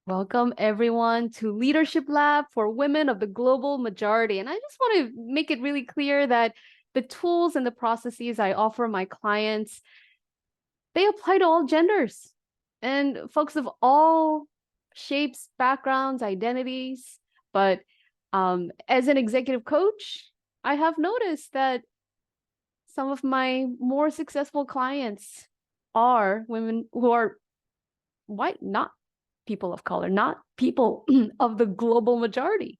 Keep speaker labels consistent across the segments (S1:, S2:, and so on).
S1: Welcome everyone to Leadership Lab for Women of the Global Majority. And I just want to make it really clear that the tools and the processes I offer my clients, they apply to all genders and folks of all shapes, backgrounds, identities. But as an executive coach, I have noticed that some of my more successful clients are women who are white, not people of color, not people of the global majority.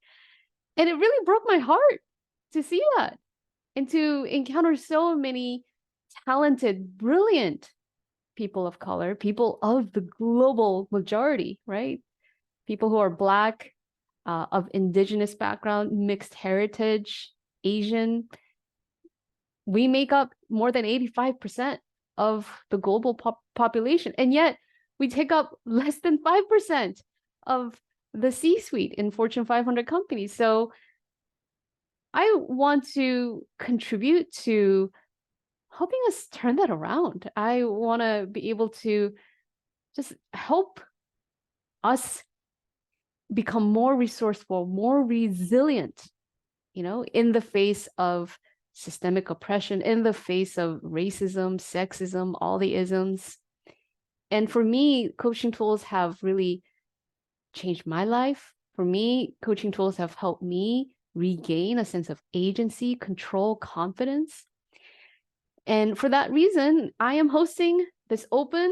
S1: And it really broke my heart to see that and to encounter so many talented, brilliant people of color, people of the global majority, right? People who are Black, of Indigenous background, mixed heritage, Asian. We make up more than 85% of the global population. And yet we take up less than 5% of the C-suite in Fortune 500 companies. So I want to contribute to helping us turn that around. I want to be able to just help us become more resourceful, more resilient, in the face of systemic oppression, in the face of racism, sexism, all the isms. And for me, coaching tools have really changed my life. For me, coaching tools have helped me regain a sense of agency, control, confidence. And for that reason, I am hosting this open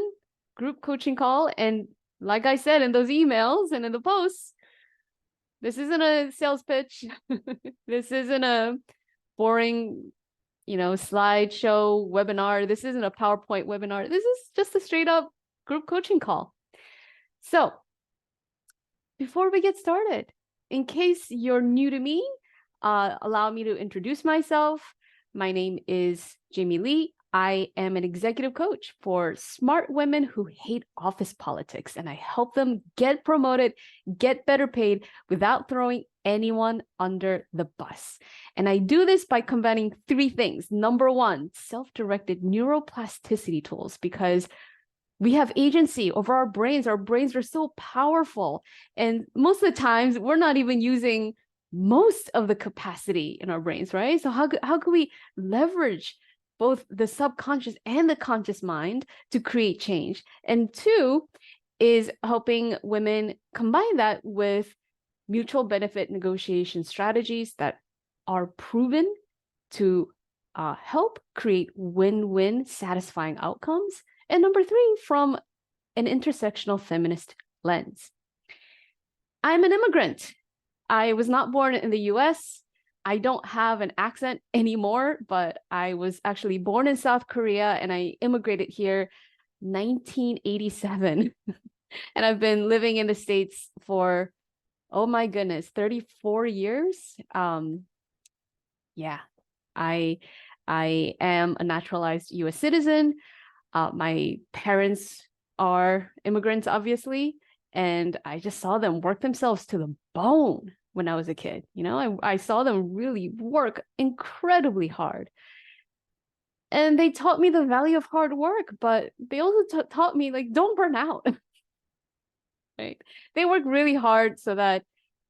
S1: group coaching call. And like I said in those emails and in the posts, this isn't a sales pitch. This isn't a boring, slideshow webinar. This isn't a PowerPoint webinar. This is just a straight up group coaching call. So before we get started, in case you're new to me, allow me to introduce myself. My name is Jamie Lee. I am an executive coach for smart women who hate office politics, and I help them get promoted, get better paid without throwing anyone under the bus. And I do this by combining three things. Number one, self-directed neuroplasticity tools, because we have agency over our brains. Our brains are so powerful. And most of the times we're not even using most of the capacity in our brains, right? So how can we leverage both the subconscious and the conscious mind to create change? And two is helping women combine that with mutual benefit negotiation strategies that are proven to help create win-win satisfying outcomes. And number three, from an intersectional feminist lens. I'm an immigrant. I was not born in the US. I don't have an accent anymore, but I was actually born in South Korea and I immigrated here 1987. And I've been living in the States for, oh my goodness, 34 years. Yeah, I am a naturalized US citizen. My parents are immigrants, obviously, and I just saw them work themselves to the bone when I was a kid. I saw them really work incredibly hard. And they taught me the value of hard work, but they also taught me, like, don't burn out. Right? They work really hard so that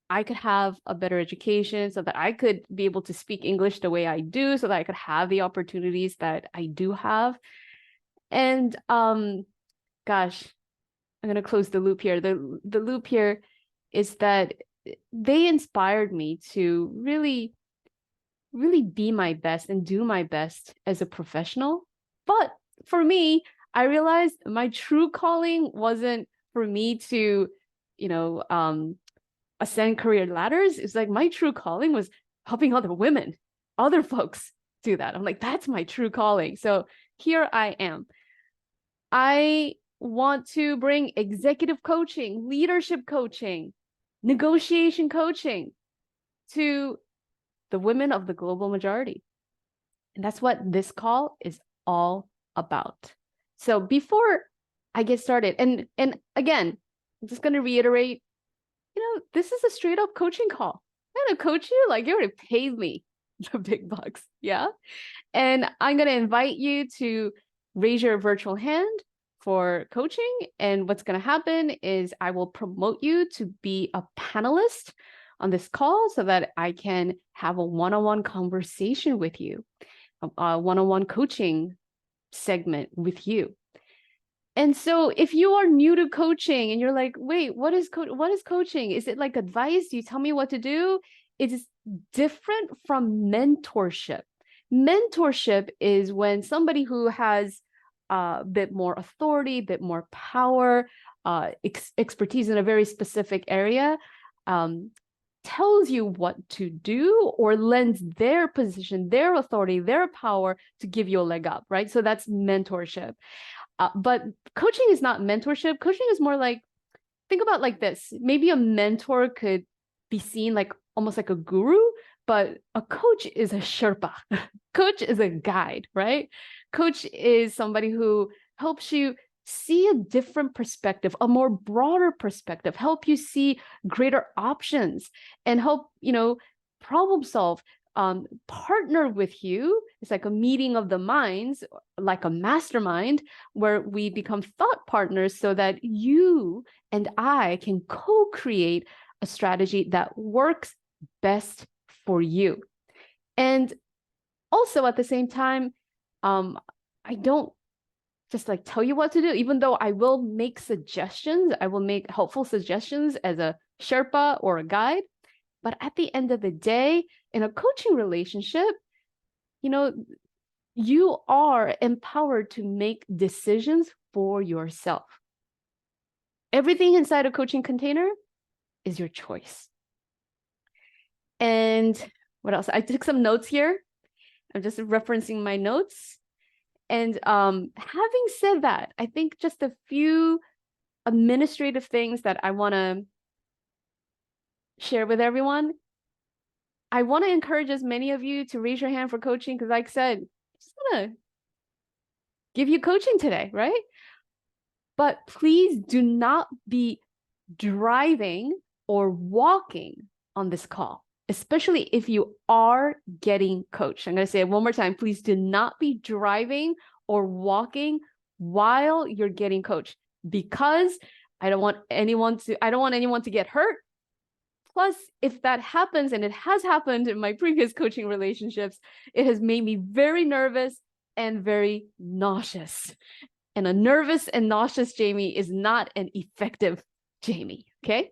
S1: I could have a better education, so that I could be able to speak English the way I do, so that I could have the opportunities that I do have. And gosh, I'm going to close the loop here. The loop here is that they inspired me to really, really be my best and do my best as a professional. But for me, I realized my true calling wasn't for me to, ascend career ladders. It's like my true calling was helping other women, other folks do that. I'm like, that's my true calling. So here I am. I want to bring executive coaching, leadership coaching, negotiation coaching to the women of the global majority. And that's what this call is all about. So before I get started, and again, I'm just going to reiterate, this is a straight up coaching call. I'm going to coach you like you're going to pay me the big bucks. Yeah. And I'm going to invite you to raise your virtual hand for coaching. And what's going to happen is I will promote you to be a panelist on this call so that I can have a one-on-one conversation with you, a one-on-one coaching segment with you. And so if you are new to coaching and you're like, wait, what is coaching? Is it like advice? Do you tell me what to do? It is different from mentorship. Mentorship is when somebody who has a bit more authority, a bit more power, expertise in a very specific area, tells you what to do or lends their position, their authority, their power to give you a leg up, right? So that's mentorship. But coaching is not mentorship. Coaching is more like, think about like this. Maybe a mentor could be seen like almost like a guru, but a coach is a Sherpa. Coach is a guide, right? Coach is somebody who helps you see a different perspective, a more broader perspective, help you see greater options and help, problem solve. Partner with you. It's like a meeting of the minds, like a mastermind, where we become thought partners so that you and I can co-create a strategy that works best for you. And also at the same time, I don't just like tell you what to do, even though I will make suggestions, I will make helpful suggestions as a Sherpa or a guide. But at the end of the day, in a coaching relationship, you are empowered to make decisions for yourself. Everything inside a coaching container is your choice. And what else? I took some notes here. I'm just referencing my notes. And having said that, I think just a few administrative things that I want to share with everyone. I want to encourage as many of you to raise your hand for coaching because, like I said, I just want to give you coaching today, right? But please do not be driving or walking on this call, especially if you are getting coached. I'm going to say it one more time. Please do not be driving or walking while you're getting coached, because I don't want anyone to get hurt. Plus, if that happens, and it has happened in my previous coaching relationships, it has made me very nervous and very nauseous. And a nervous and nauseous Jamie is not an effective Jamie, okay?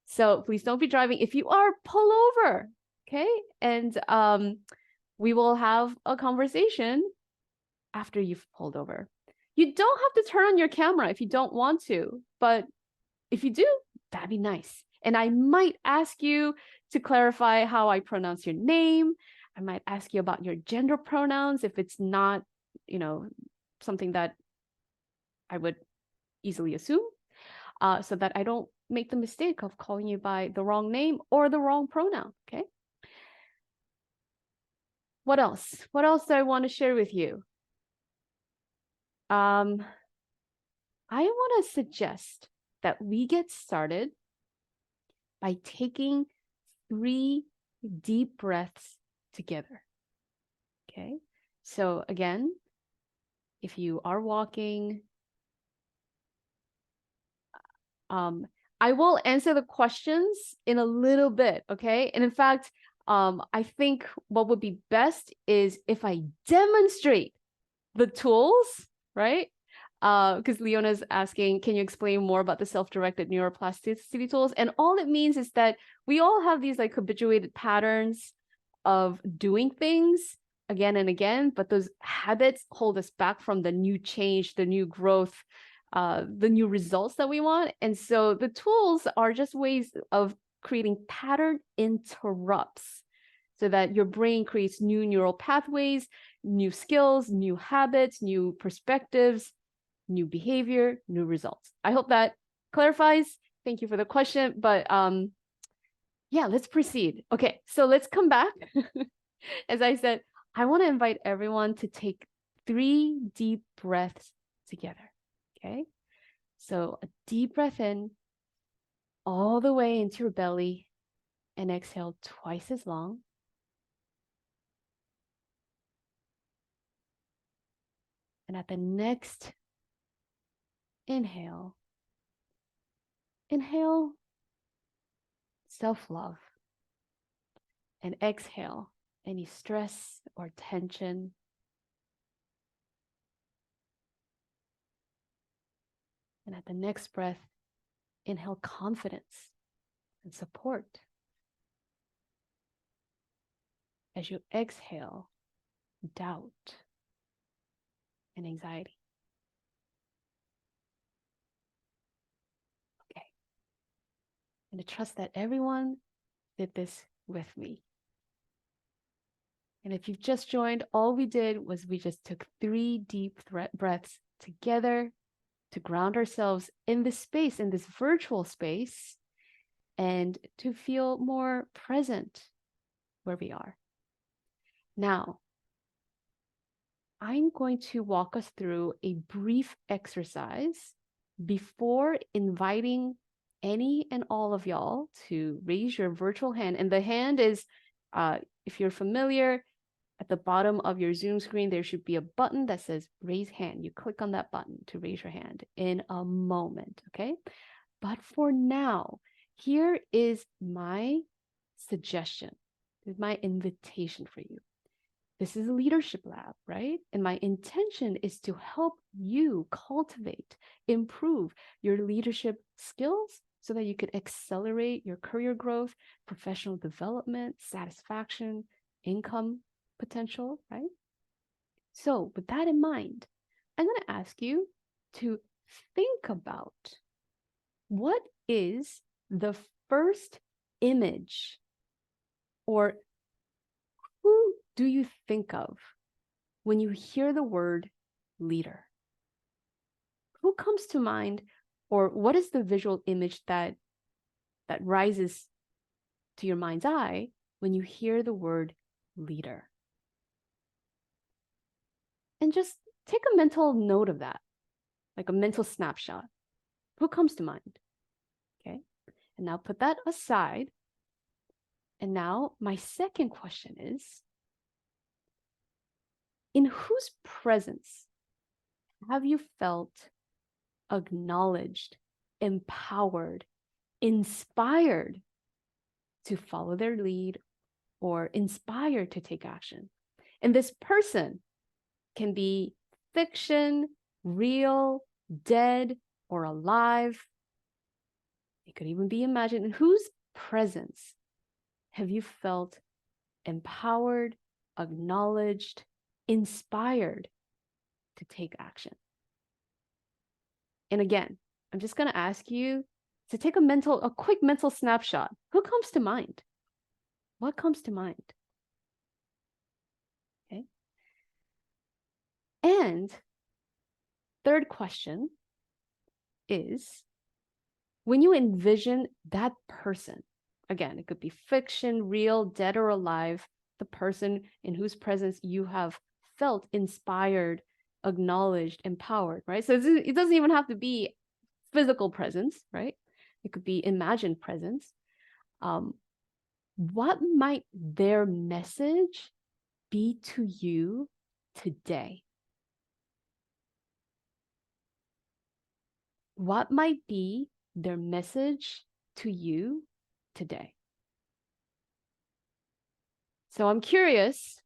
S1: So please don't be driving. If you are, pull over, okay? And we will have a conversation after you've pulled over. You don't have to turn on your camera if you don't want to, but if you do, that'd be nice. And I might ask you to clarify how I pronounce your name. I might ask you about your gender pronouns if it's not, something that I would easily assume, so that I don't make the mistake of calling you by the wrong name or the wrong pronoun, okay? What else? What else do I want to share with you? I want to suggest that we get started by taking 3 deep breaths together, okay? So again, if you are walking, I will answer the questions in a little bit, okay? And in fact, I think what would be best is if I demonstrate the tools, right? Because Leona's asking, can you explain more about the self-directed neuroplasticity tools? And all it means is that we all have these like habituated patterns of doing things again and again, but those habits hold us back from the new change, the new growth, the new results that we want. And so the tools are just ways of creating pattern interrupts so that your brain creates new neural pathways, new skills, new habits, new perspectives, new behavior, new results. I hope that clarifies. Thank you for the question, but yeah, let's proceed. Okay, so let's come back. As I said, I want to invite everyone to take 3 deep breaths together. Okay, so a deep breath in all the way into your belly and exhale twice as long. And at the next Inhale. Inhale, self-love. And exhale, any stress or tension. And at the next breath, inhale confidence and support. As you exhale, doubt and anxiety. Okay. And to trust that everyone did this with me. And if you've just joined, all we did was we just took 3 deep breaths together to ground ourselves in this space, in this virtual space, and to feel more present where we are. Now, I'm going to walk us through a brief exercise before inviting any and all of y'all to raise your virtual hand. And the hand is, if you're familiar, at the bottom of your Zoom screen, there should be a button that says raise hand. You click on that button to raise your hand in a moment, okay? But for now, here is my suggestion, is my invitation for you. This is a leadership lab, right? And my intention is to help you cultivate, improve your leadership skills so that you could accelerate your career growth, professional development, satisfaction, income potential, right? So with that in mind, I'm going to ask you to think about what is the first image, or who do you think of when you hear the word leader? Who comes to mind, or what is the visual image that rises to your mind's eye when you hear the word leader? And just take a mental note of that, like a mental snapshot. Who comes to mind? Okay. And now put that aside. And now my second question is, in whose presence have you felt acknowledged, empowered, inspired to follow their lead, or inspired to take action? And this person can be fiction, real, dead, or alive. It could even be imagined. In whose presence have you felt empowered, acknowledged, inspired to take action? And again, I'm just going to ask you to take a quick mental snapshot. Who comes to mind? What comes to mind? Okay. And third question is, when you envision that person, again, it could be fiction, real, dead, or alive, the person in whose presence you have felt inspired, acknowledged, empowered, right? So it doesn't even have to be physical presence, right? It could be imagined presence. What might their message be to you today? What might be their message to you today? So I'm curious,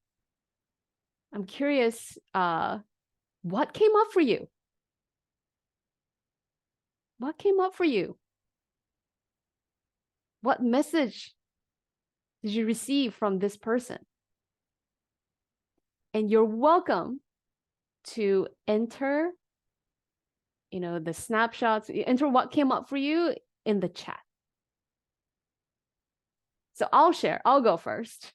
S1: what came up for you? What came up for you? What message did you receive from this person? And you're welcome to enter, the snapshots, enter what came up for you in the chat. So I'll go first.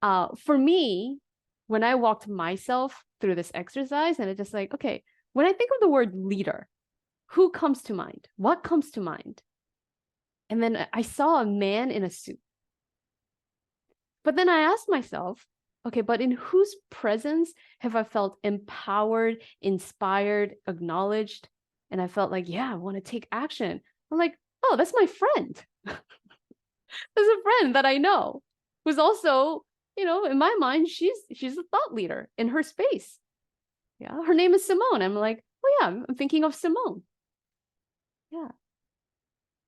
S1: For me, when I walked myself through this exercise, and it's just like, okay, when I think of the word leader, who comes to mind? What comes to mind? And then I saw a man in a suit. But then I asked myself, okay, but in whose presence have I felt empowered, inspired, acknowledged? And I felt like, yeah, I want to take action. I'm like, oh, that's my friend. There's a friend that I know who's also, in my mind, she's a thought leader in her space. Yeah, her name is Simone. I'm like, Oh yeah, I'm thinking of Simone. Yeah.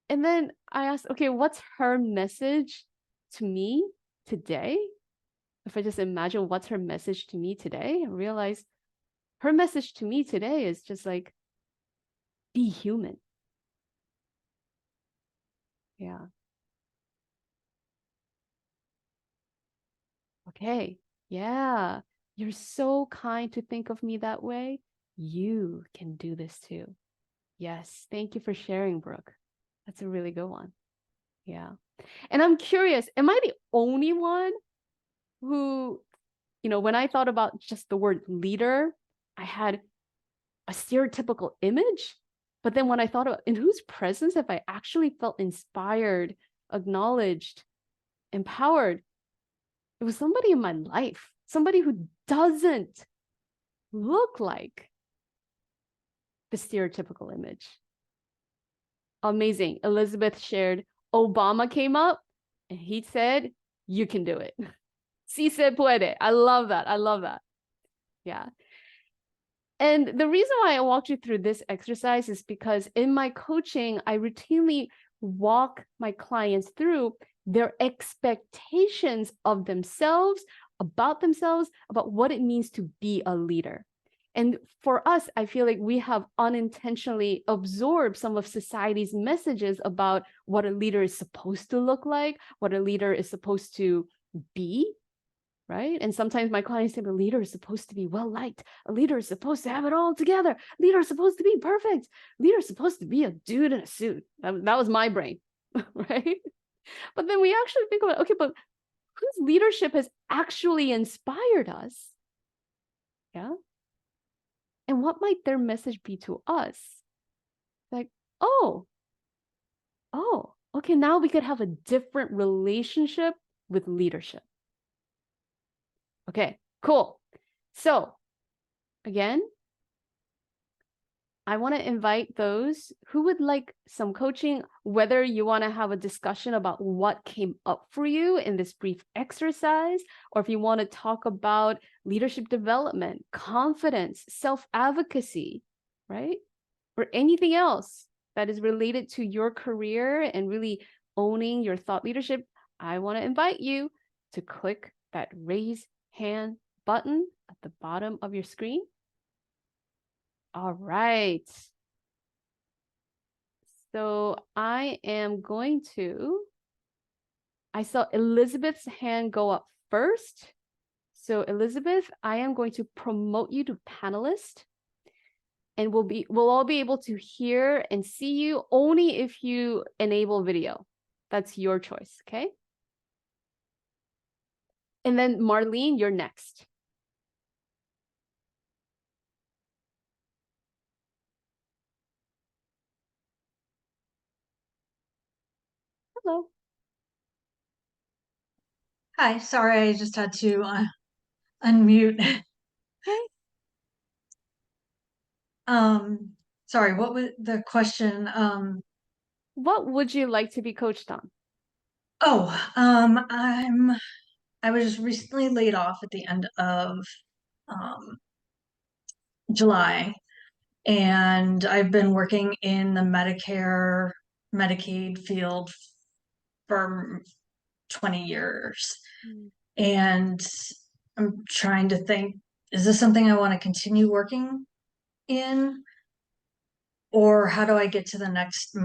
S1: And then I asked, okay, what's her message to me today? If I just imagine what's her message to me today, I realize her message to me today is just like, be human. Yeah. Okay. Yeah. You're so kind to think of me that way. You can do this too. Yes. Thank you for sharing, Brooke. That's a really good one. Yeah. And I'm curious, am I the only one who, when I thought about just the word leader, I had a stereotypical image? But then when I thought about in whose presence have I actually felt inspired, acknowledged, empowered, it was somebody in my life, somebody who doesn't look like the stereotypical image. Amazing. Elizabeth shared, Obama came up and he said, you can do it. Si se puede. I love that. I love that. Yeah. And the reason why I walked you through this exercise is because in my coaching, I routinely walk my clients through their expectations of themselves, about what it means to be a leader. And for us, I feel like we have unintentionally absorbed some of society's messages about what a leader is supposed to look like, what a leader is supposed to be, right? And sometimes my clients say the leader is supposed to be well-liked. A leader is supposed to have it all together. A leader is supposed to be perfect. A leader is supposed to be a dude in a suit. That was my brain, right? But then we actually think about, okay, but whose leadership has actually inspired us? Yeah. And what might their message be to us? Like, oh, okay, now we could have a different relationship with leadership. Okay, cool. So again, I want to invite those who would like some coaching, whether you want to have a discussion about what came up for you in this brief exercise, or if you want to talk about leadership development, confidence, self-advocacy, right? Or anything else that is related to your career and really owning your thought leadership, I want to invite you to click that raise hand button at the bottom of your screen. All right. So I saw Elizabeth's hand go up first. So Elizabeth, I am going to promote you to panelist, and we'll all be able to hear and see you only if you enable video. That's your choice, okay? And then Marlene, you're next. Hello.
S2: Hi, sorry, I just had to unmute.
S1: Okay.
S2: Sorry, what was the question?
S1: What would you like to be coached on?
S2: Oh, I was recently laid off at the end of um July, and I've been working in the Medicare, Medicaid field for 20 years.
S1: Mm.
S2: And I'm trying to think, is this something I want to continue working in? Or how do I get to the next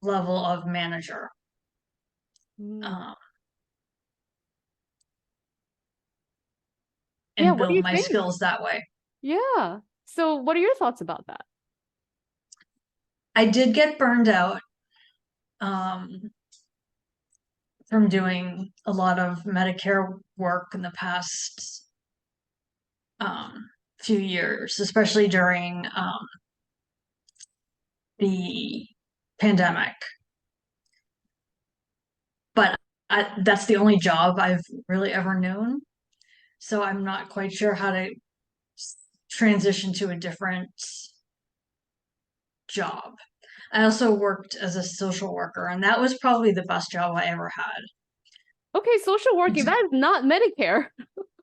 S2: level of manager?
S1: Mm.
S2: Um,
S1: Yeah,
S2: and
S1: what do
S2: build
S1: you
S2: my
S1: think?
S2: skills that way.
S1: Yeah. So what are your thoughts about that?
S2: I did get burned out um, from doing a lot of Medicare work in the past few years, especially during the pandemic. But that's the only job I've really ever known. So I'm not quite sure how to transition to a different job. I also worked as a social worker, and that was probably the best job I ever had.
S1: Okay, social working, that is not Medicare.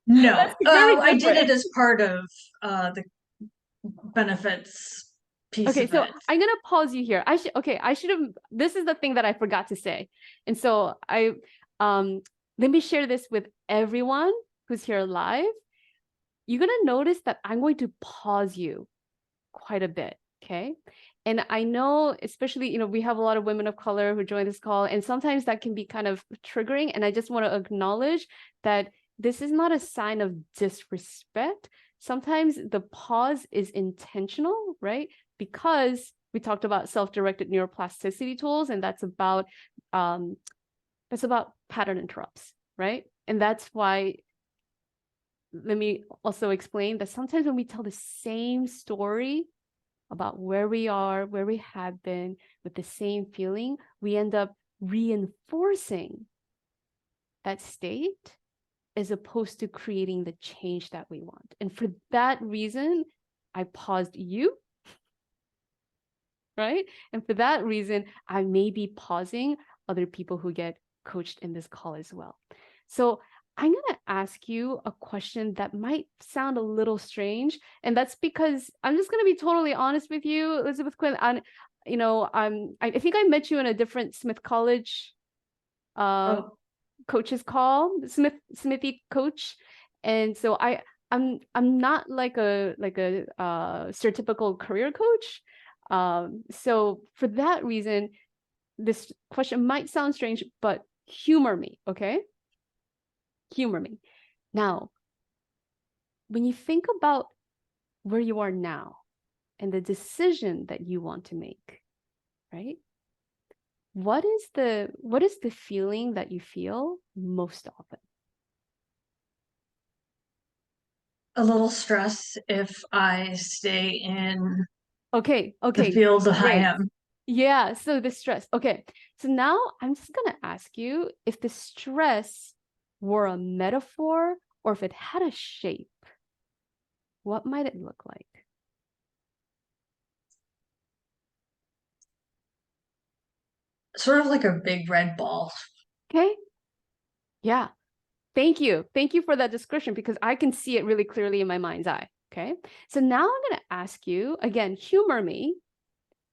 S2: No,
S1: That's very
S2: I did it
S1: different.
S2: as part of the benefits piece
S1: Okay,
S2: of
S1: so
S2: it.
S1: I'm gonna pause you here. I should have, this is the thing that I forgot to say. And so um let me share this with everyone who's here live. You're gonna notice that I'm going to pause you quite a bit, okay? And I know, especially, we have a lot of women of color who join this call, and sometimes that can be kind of triggering. And I just want to acknowledge that this is not a sign of disrespect. Sometimes the pause is intentional, right? Because we talked about self-directed neuroplasticity tools, and um, that's about pattern interrupts, right? And that's why, let me also explain that sometimes when we tell the same story about where we are, where we have been, with the same feeling, we end up reinforcing that state as opposed to creating the change that we want. And for that reason, I paused you, right? And for that reason, I may be pausing other people who get coached in this call as well. So I'm going to ask you a question that might sound a little strange. And that's because I'm just going to be totally honest with you, Elizabeth Quinn. I think I met you in a different Smith College
S2: Oh,
S1: coaches call, Smithy coach. And so I'm not like a stereotypical career coach. So for that reason, this question might sound strange, but humor me, okay? Humor me. Now, when you think about where you are now and the decision that you want to make, right? What is the feeling that you feel most often?
S2: a little stress if I stay in
S1: Okay,
S2: the
S1: okay,
S2: field that I
S1: great.
S2: am.
S1: Yeah, so the stress. Okay, so now I'm just gonna ask you if the stress were a metaphor or if it had a shape, what might it look like?
S2: Sort of like a big red ball.
S1: Okay, yeah. Thank you. Thank you for that description because I can see it really clearly in my mind's eye. Okay, so now I'm gonna ask you again, humor me.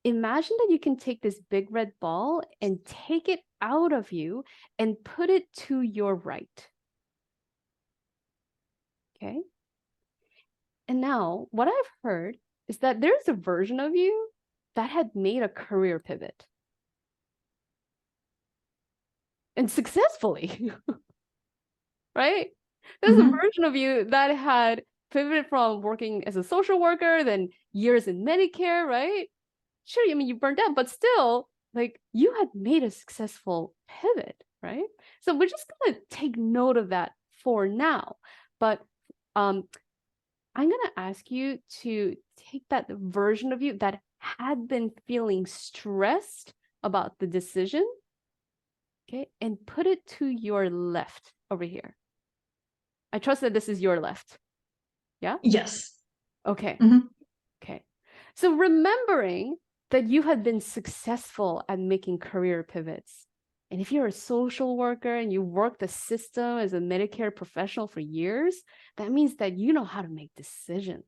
S1: Imagine that you can take this big red ball and take it out of you and put it to your right. Okay. And now what I've heard is that there's a version of you that had made a career pivot and successfully, right? There's a
S2: Hmm.
S1: version of you that had pivoted from working as a social worker, then years in Medicare, right? Sure, I mean, you burned out, but still, like you had made a successful pivot, right? So we're just gonna take note of that for now. But um, I'm gonna ask you to take that version of you that had been feeling stressed about the decision, okay, and put it to your left over here. I trust that this is your left. Yeah?
S2: Yes.
S1: Okay.
S2: Hmm.
S1: Okay. So remembering that you had been successful at making career pivots. And if you're a social worker and you work the system as a Medicare professional for years, that means that you know how to make decisions.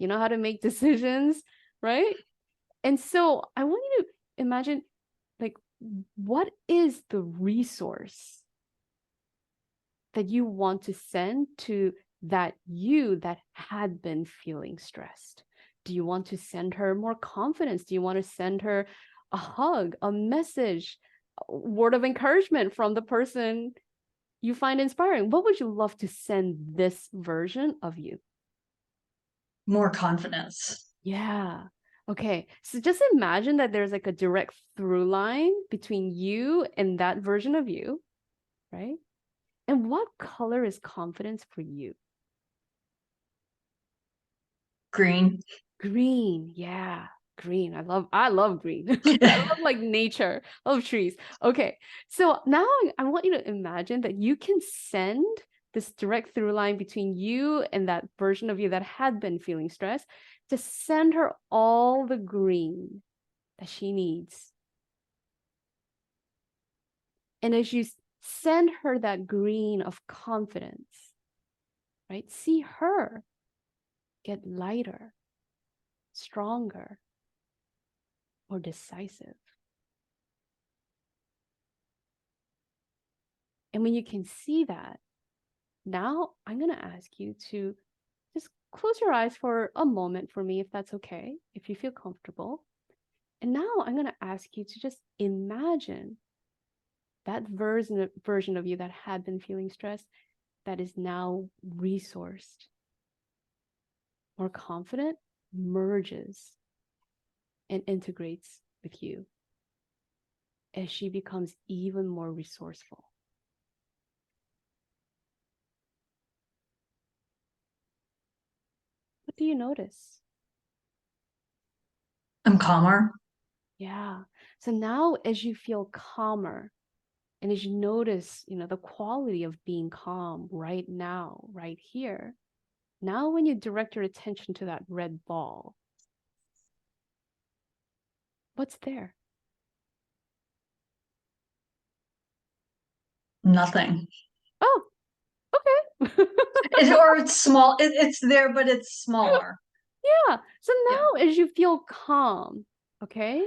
S1: You know how to make decisions, right? And so I want you to imagine, like, what is the resource that you want to send to that you that had been feeling stressed? Do you want to send her more confidence? Do you want to send her a hug, a message, a word of encouragement from the person you find inspiring? What would you love to send this version of you?
S2: More confidence.
S1: Yeah. Okay. So just imagine that there's like a direct through line between you and that version of you, right? And what color is confidence for you?
S2: Green.
S1: Green, yeah, green. I love green. I love like nature. I love trees. Okay, so now I want you to imagine that you can send this direct through line between you and that version of you that had been feeling stressed to send her all the green that she needs. And as you send her that green of confidence, right? See her get lighter stronger, or decisive? And when you can see that, now I'm going to ask you to just close your eyes for a moment for me, if that's okay, if you feel comfortable. And now I'm going to ask you to just imagine that version of you that had been feeling stressed that is now resourced, more confident, merges and integrates with you as she becomes even more resourceful. What do you notice?
S2: I'm calmer.
S1: Yeah. So now as you feel calmer and as you notice, the quality of being calm right now, right here, now when you direct your attention to that red ball, what's there?
S2: Nothing.
S1: Oh, okay.
S2: Or it's small. It's there, but it's smaller.
S1: Yeah. So now as you feel calm, okay?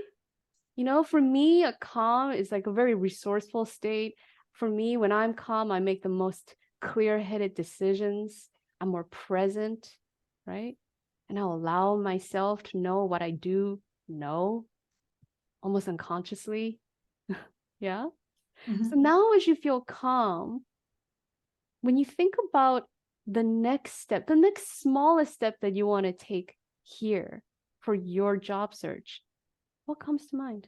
S1: For me, a calm is like a very resourceful state. For me, when I'm calm, I make the most clear-headed decisions. I'm more present, right? And I'll allow myself to know what I do know, almost unconsciously. Yeah. So now as you feel calm, when you think about the next step, the next smallest step that you want to take here for your job search, what comes to mind?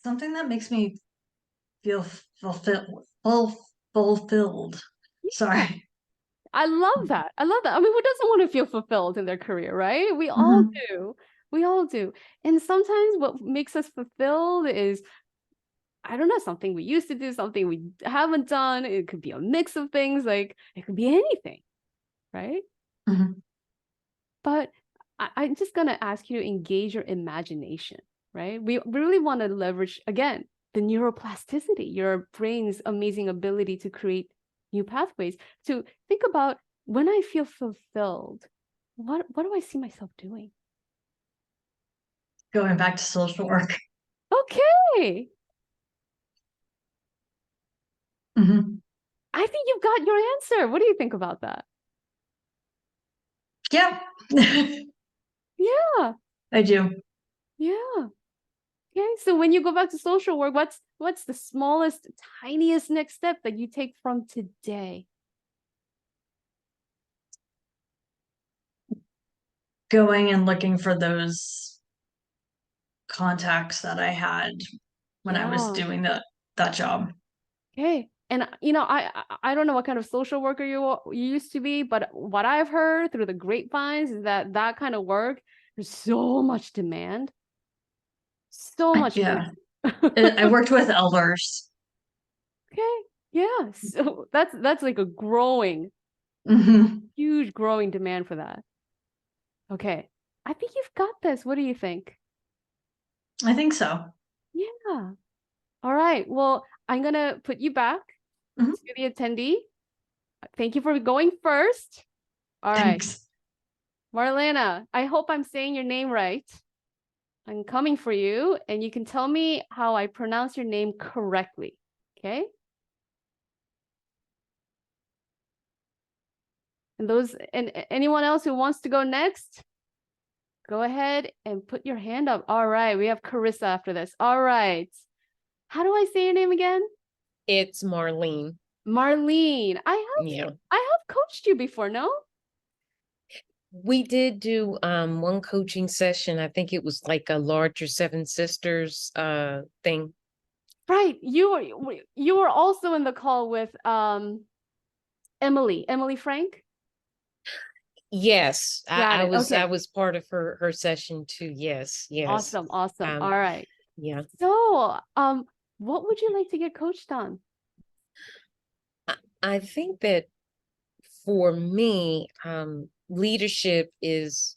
S2: Something that makes me feel fulfilled.
S1: Yeah.
S2: Sorry.
S1: I love that. I love that. I mean, who doesn't want to feel fulfilled in their career, right? We all
S2: Mhm.
S1: do. We all do. And sometimes what makes us fulfilled is, I don't know, something we used to do, something we haven't done. It could be a mix of things, like it could be anything, right?
S2: Mhm.
S1: But I'm just going to ask you to engage your imagination, right? We really want to leverage, again, the neuroplasticity, your brain's amazing ability to create new pathways, to think about, when I feel fulfilled, what do I see myself doing?
S2: Going back to social work.
S1: Okay.
S2: Mhm.
S1: I think you've got your answer. What do you think about that?
S2: Yeah.
S1: Yeah.
S2: I do.
S1: Yeah. Okay. So when you go back to social work, what's the smallest, tiniest next step that you take from today?
S2: Going and looking for those contacts that I had when I was
S1: Yeah.
S2: doing that job.
S1: Okay. And I don't know what kind of social worker you used to be, but what I've heard through the grapevines is that kind of work, there's so much demand. So much
S2: Yeah.
S1: demand.
S2: I worked with elders.
S1: Okay. Yeah. So that's like a growing,
S2: Hmm.
S1: huge growing demand for that. Okay. I think you've got this. What do you think?
S2: I think so.
S1: Yeah. All right. Well, I'm gonna put you back
S2: Mhm.
S1: to the attendee. Thank you for going first. All right.
S2: Thanks.
S1: Marlena, I hope I'm saying your name right. I'm coming for you, and you can tell me how I pronounce your name correctly. Okay? And anyone else who wants to go next, go ahead and put your hand up. All right, we have Carissa after this. All right. How do I say your name again?
S3: It's Marlene.
S1: Marlene.
S3: Yeah.
S1: I have coached you before, no?
S3: We did do one coaching session. I think it was like a larger Seven Sisters thing.
S1: Right. You were also in the call with Emily Frank.
S3: Yes,
S1: Got
S3: I
S1: it.
S3: was
S1: Okay.
S3: part of her session too. Yes, yes.
S1: Awesome. Awesome.
S3: Um,
S1: All right.
S3: yeah.
S1: So, what would you like to get coached on?
S3: I think that for me, leadership is,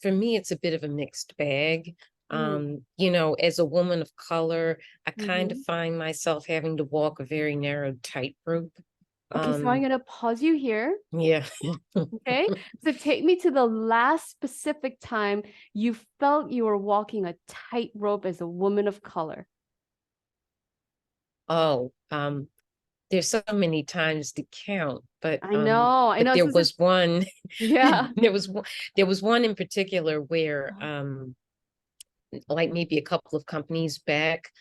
S3: for me, it's a bit of a mixed bag. You know, as a woman of color, I kind of
S1: Mhm.
S3: find myself having to walk a very narrow tightrope.
S1: Okay, so I'm gonna pause you here.
S3: Yeah.
S1: Okay, so take me to the last specific time you felt you were walking a tightrope as a woman of color.
S3: Oh, there's so many times to count,
S1: I know, I
S3: but
S1: know.
S3: there
S1: This is
S3: was one,
S1: yeah.
S3: there was one in particular where, like maybe a couple of companies back,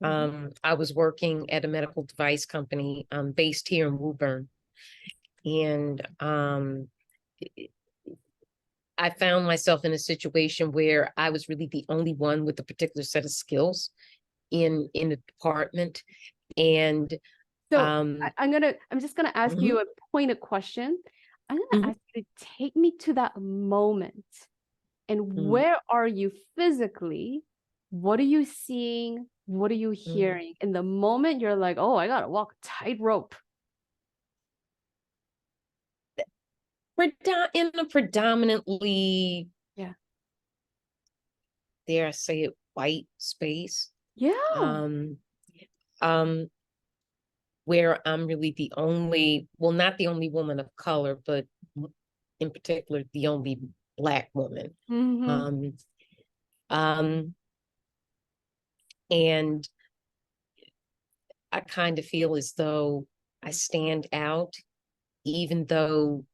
S1: Mhm.
S3: I was working at a medical device company, based here in Woburn, and I found myself in a situation where I was really the only one with a particular set of skills in the department, and
S1: So
S3: um,
S1: I'm just gonna ask
S3: mhm,
S1: you a pointed question. I'm gonna
S3: mhm,
S1: ask you to take me to that moment. And
S3: mhm,
S1: where are you physically? What are you seeing? What are you
S3: mhm.
S1: hearing? In the moment, you're like, oh, I gotta walk a tightrope.
S3: In a predominantly,
S1: Yeah.
S3: dare I say it, white space,
S1: Yeah.
S3: um, um, where I'm really the only, well, not the only woman of color, but in particular, the only Black woman.
S1: Mm-hmm.
S3: Um, um, and I kind of feel as though I stand out, even though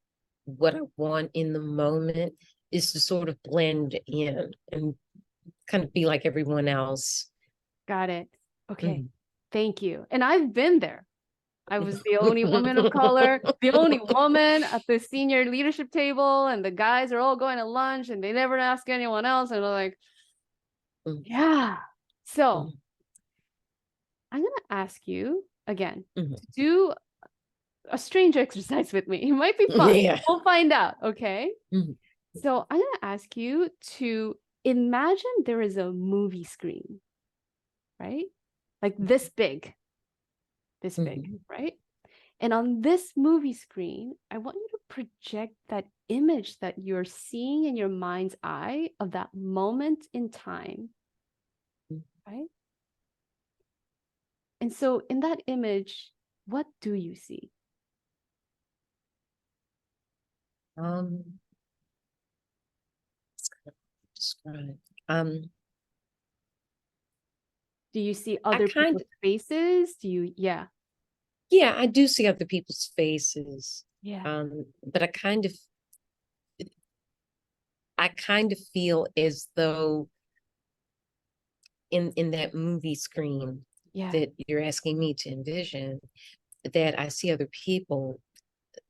S3: what I want in the moment is to sort of blend in and kind of be like everyone else.
S1: Got it. Okay.
S3: Mm.
S1: Thank you. And I've been there. I was the only woman of color, the only woman at the senior leadership table, and the guys are all going to lunch and they never ask anyone else. And I'm like,
S3: Mm,
S1: yeah. So
S3: mm,
S1: I'm going to ask you again
S3: mm.
S1: to do a strange exercise with me. It might be fun.
S3: Yeah.
S1: We'll find out. Okay.
S3: Mm,
S1: So I'm going to ask you to imagine there is a movie screen, right? Like this big,
S3: mhm.
S1: right? And on this movie screen, I want you to project that image that you're seeing in your mind's eye of that moment in time, right? And so in that image, what do you see?
S3: Um, describe. Um,
S1: Do you see
S3: I
S1: other
S3: kind
S1: people's
S3: of,
S1: faces? Do you, yeah,
S3: yeah, I do see other people's faces.
S1: yeah.
S3: But I kind of feel as though in that movie screen
S1: Yeah.
S3: that you're asking me to envision, that I see other people,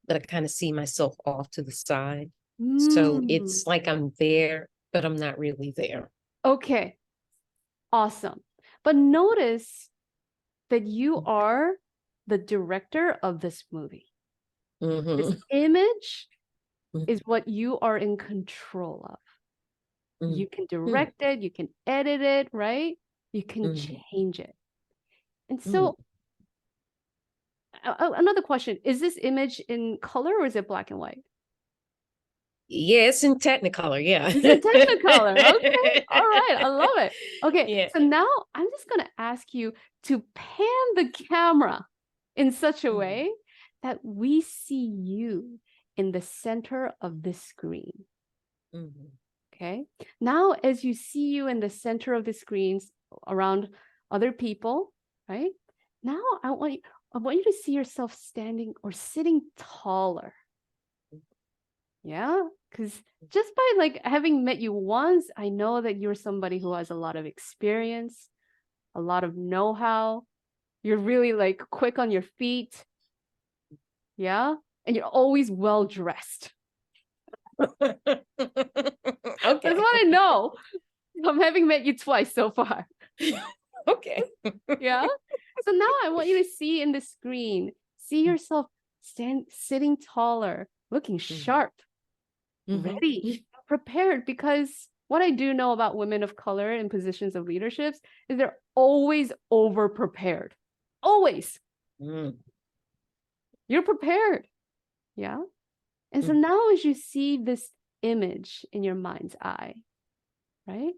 S3: but I kind of see myself off to the side. So
S1: Mm.
S3: it's like I'm there, but I'm not really there.
S1: Okay. Awesome. But notice that you are the director of this movie. This
S3: Mm-hmm.
S1: image is what you are in control of. You can
S3: Mm-hmm.
S1: direct it, you can edit it, right? You can
S3: Mm-hmm.
S1: change it. And
S3: Mm-hmm.
S1: so, another question, is this image in color or is it black and white?
S3: Yeah, it's in Technicolor, yeah.
S1: It's in Technicolor. Okay. All right. I love it. Okay.
S3: Yeah.
S1: So now I'm just going to ask you to pan the camera in such a
S3: Mm-hmm.
S1: way that we see you in the center of this screen.
S3: Mm-hmm.
S1: Okay. Now, as you see you in the center of the screens around other people, right? Now I want you to see yourself standing or sitting taller. Yeah. Because just by like having met you once, I know that you're somebody who has a lot of experience, a lot of know-how. You're really like quick on your feet. Yeah. And you're always well dressed. That's
S3: Okay.
S1: what I know from having met you twice so far.
S3: Okay.
S1: Yeah. So now I want you to see in the screen, see yourself sitting taller, looking sharp,
S3: Mm-hmm.
S1: ready, prepared. Because what I do know about women of color in positions of leaderships is they're always over prepared. Always.
S3: Mm-hmm.
S1: You're prepared. Yeah. And so now as you see this image in your mind's eye, right?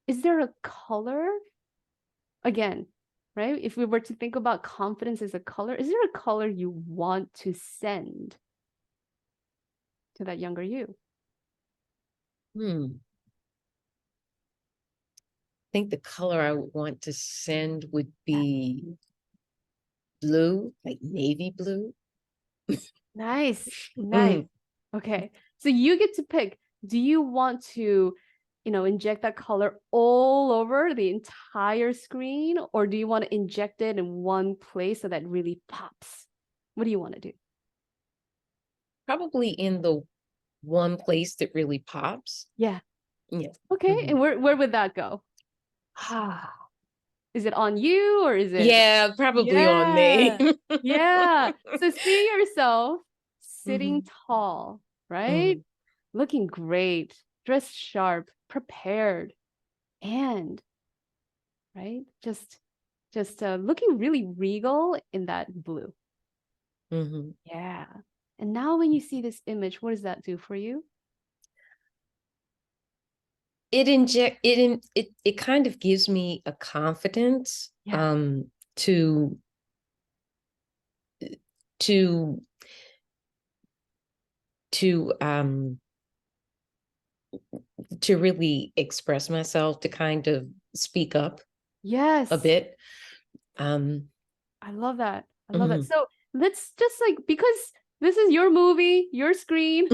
S1: is there a color? Again, right? If we were to think about confidence as a color, is there a color you want to send to that younger you?
S3: I think the color I would want to send would be blue, like navy blue.
S1: Nice, nice. Okay, so you get to pick. Do you want to, inject that color all over the entire screen, or do you want to inject it in one place so that it really pops? What do you want to do?
S3: Probably in the one place that really pops.
S1: Yeah.
S3: Yeah.
S1: Okay, and where would that go? Is it on you or is it?
S3: Yeah, probably on
S1: Yeah.
S3: me.
S1: Yeah. So see yourself sitting tall, right?
S3: Mhm.
S1: Looking great, dressed sharp, prepared, and right, just looking really regal in that blue.
S3: Mhm.
S1: Yeah. And now when you see this image, what does that do for you?
S3: It kind of gives me a confidence
S1: Yeah.
S3: to to to um to really express myself, to kind of speak up
S1: Yes.
S3: a bit. Um
S1: I love that. I love that.
S3: mhm.
S1: So let's just because this is your movie, your screen,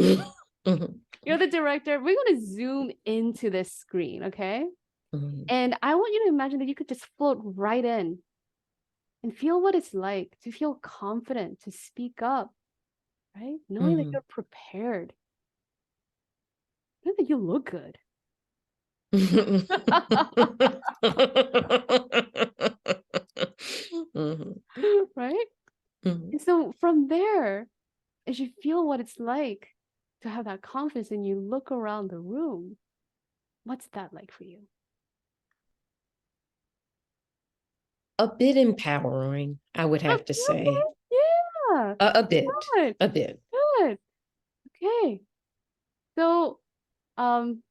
S3: Mhm.
S1: you're the director. We're going to zoom into this screen, okay?
S3: Mhm.
S1: And I want you to imagine that you could just float right in and feel what it's like to feel confident, to speak up, right? Knowing that
S3: Mhm.
S1: you're prepared, knowing that you look good.
S3: Mhm.
S1: Right?
S3: Mhm.
S1: And so from there, as you feel what it's like to have that confidence and you look around the room, what's that like for you?
S3: A bit empowering, I would have to say.
S1: Okay. Yeah.
S3: A bit,
S1: Good.
S3: a bit.
S1: Good. Okay. So, um,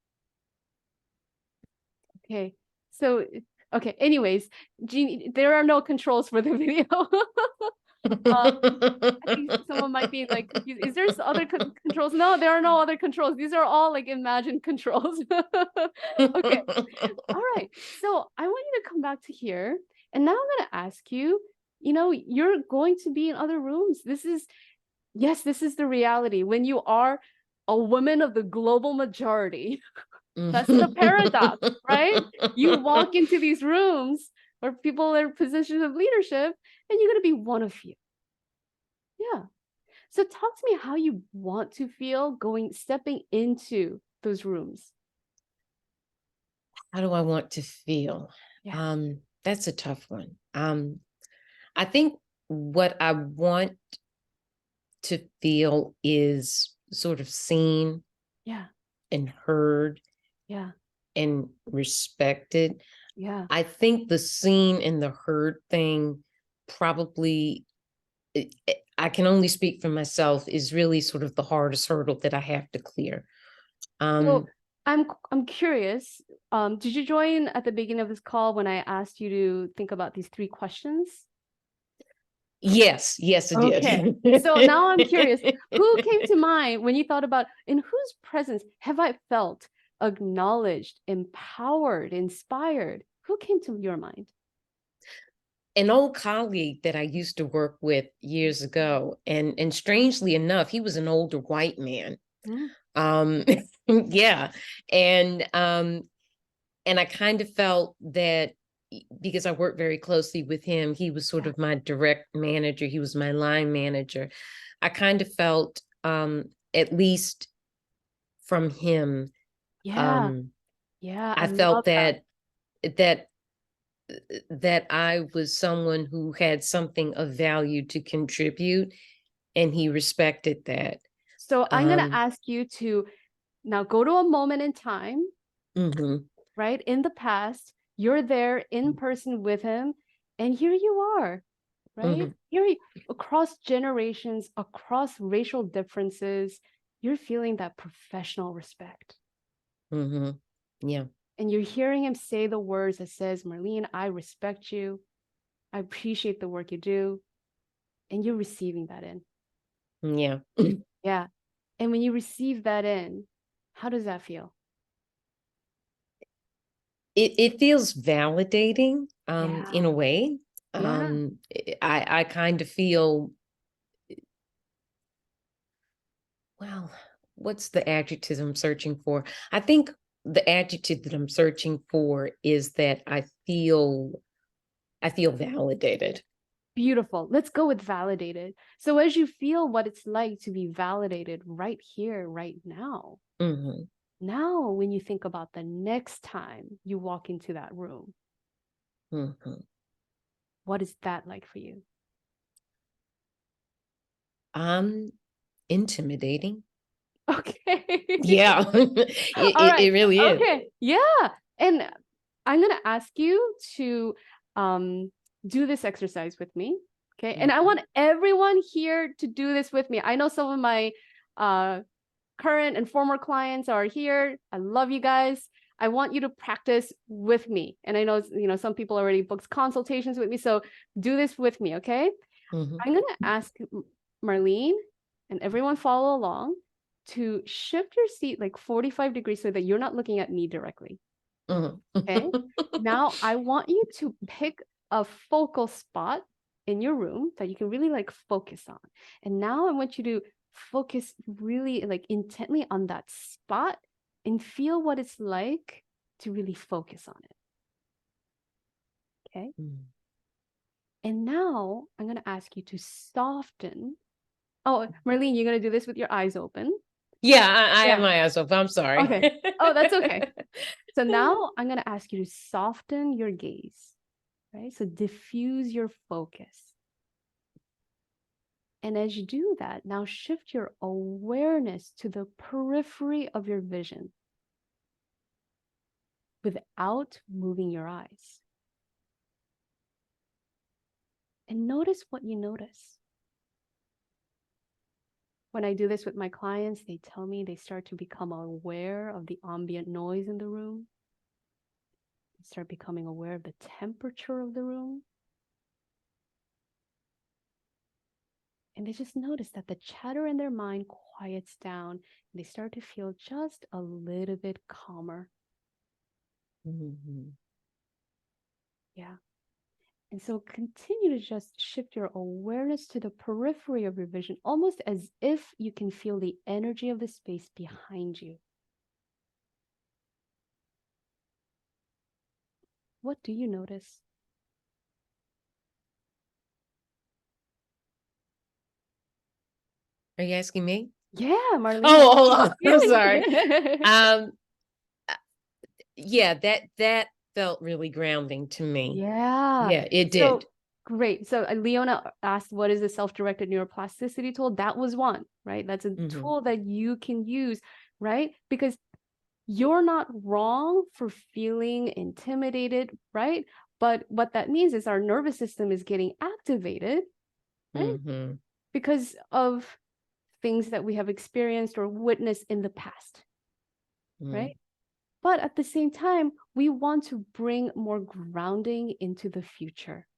S1: okay. So, okay. Anyways, Jeannie, there are no controls for the video. I think someone might be like confused. Is there other controls? No, there are no other controls. These are all like imagined controls. Okay. All right. So I want you to come back to here. And now I'm going to ask you, you're going to be in other rooms. Yes, this is the reality. When you are a woman of the global majority, that's the paradox, right? You walk into these rooms where people are in positions of leadership and you're going to be one of you. Yeah. So talk to me how you want to feel stepping into those rooms.
S3: How do I want to feel?
S1: Yeah.
S3: That's a tough one. I think what I want to feel is sort of seen
S1: Yeah.
S3: and heard
S1: Yeah.
S3: and respected.
S1: Yeah.
S3: I think the seen and the heard thing probably, I can only speak for myself, is really sort of the hardest hurdle that I have to clear.
S1: So I'm curious. Did you join at the beginning of this call when I asked you to think about these 3 questions?
S3: Yes, I
S1: Okay.
S3: did.
S1: So now I'm curious, who came to mind when you thought about in whose presence have I felt acknowledged, empowered, inspired? Who came to your mind?
S3: An old colleague that I used to work with years ago, and strangely enough, he was an older white man.
S1: Mm,
S3: Yeah, and I kind of felt that because I worked very closely with him, he was sort
S1: yeah.
S3: of my direct manager. He was my line manager. I kind of felt, at least from him,
S1: Yeah.
S3: um,
S1: Yeah. I
S3: I
S1: love
S3: felt
S1: that.
S3: that that I was someone who had something of value to contribute, and he respected that.
S1: So I'm going to
S3: Um,
S1: ask you to now go to a moment in time,
S3: mhm,
S1: right? In the past, you're there in person with him, and here you are, right?
S3: mhm,
S1: Across generations, across racial differences, you're feeling that professional respect.
S3: mhm. Yeah.
S1: And you're hearing him say the words that says, Marlene, I respect you. I appreciate the work you do. And you're receiving that in.
S3: Yeah.
S1: Yeah. And when you receive that in, how does that feel?
S3: It feels validating
S1: Yeah.
S3: in a way.
S1: Yeah.
S3: I kind of feel, well, what's the adjective I'm searching for? I think the adjective that I'm searching for is that I feel validated.
S1: Beautiful. Let's go with validated. So as you feel what it's like to be validated right here, right now,
S3: Hmm.
S1: now when you think about the next time you walk into that room,
S3: Hmm.
S1: what is that like for you?
S3: Intimidating.
S1: Okay.
S3: Yeah.
S1: All right.
S3: It really is.
S1: Okay. Yeah. And I'm going to ask you to do this exercise with me. Okay. And I want everyone here to do this with me. I know some of my current and former clients are here. I love you guys. I want you to practice with me. And I know, some people already booked consultations with me. So do this with me. Okay.
S3: Mhm.
S1: I'm going to ask Marlene and everyone follow along to shift your seat like 45 degrees so that you're not looking at me directly.
S3: Mhm.
S1: Okay. Now I want you to pick a focal spot in your room that you can really like focus on. And now I want you to focus really like intently on that spot and feel what it's like to really focus on it. Okay.
S3: Mm.
S1: And now I'm going to ask you to soften. Oh, Marlene, you're going to do this with your eyes open.
S3: Yeah, I have
S1: Yeah.
S3: my eyes open. I'm sorry.
S1: Okay. Oh, that's okay. So now I'm going to ask you to soften your gaze, right? So diffuse your focus. And as you do that, now shift your awareness to the periphery of your vision without moving your eyes. And notice what you notice. When I do this with my clients, they tell me they start to become aware of the ambient noise in the room. They start becoming aware of the temperature of the room. And they just notice that the chatter in their mind quiets down and they start to feel just a little bit calmer.
S3: Mhm.
S1: Yeah. And so continue to just shift your awareness to the periphery of your vision, almost as if you can feel the energy of the space behind you. What do you notice?
S3: Are you asking me?
S1: Yeah, Marlene.
S3: Oh, I'm
S1: Yeah.
S3: sorry. Um, yeah, that felt really grounding to me.
S1: Yeah.
S3: Yeah, it
S1: So
S3: did.
S1: great. So Leona asked, what is a self-directed neuroplasticity tool? That was one, right? That's a
S3: Mhm.
S1: tool that you can use, right? Because you're not wrong for feeling intimidated, right? But what that means is our nervous system is getting activated, right?
S3: Mhm.
S1: Because of things that we have experienced or witnessed in the past, right? But at the same time, we want to bring more grounding into the future.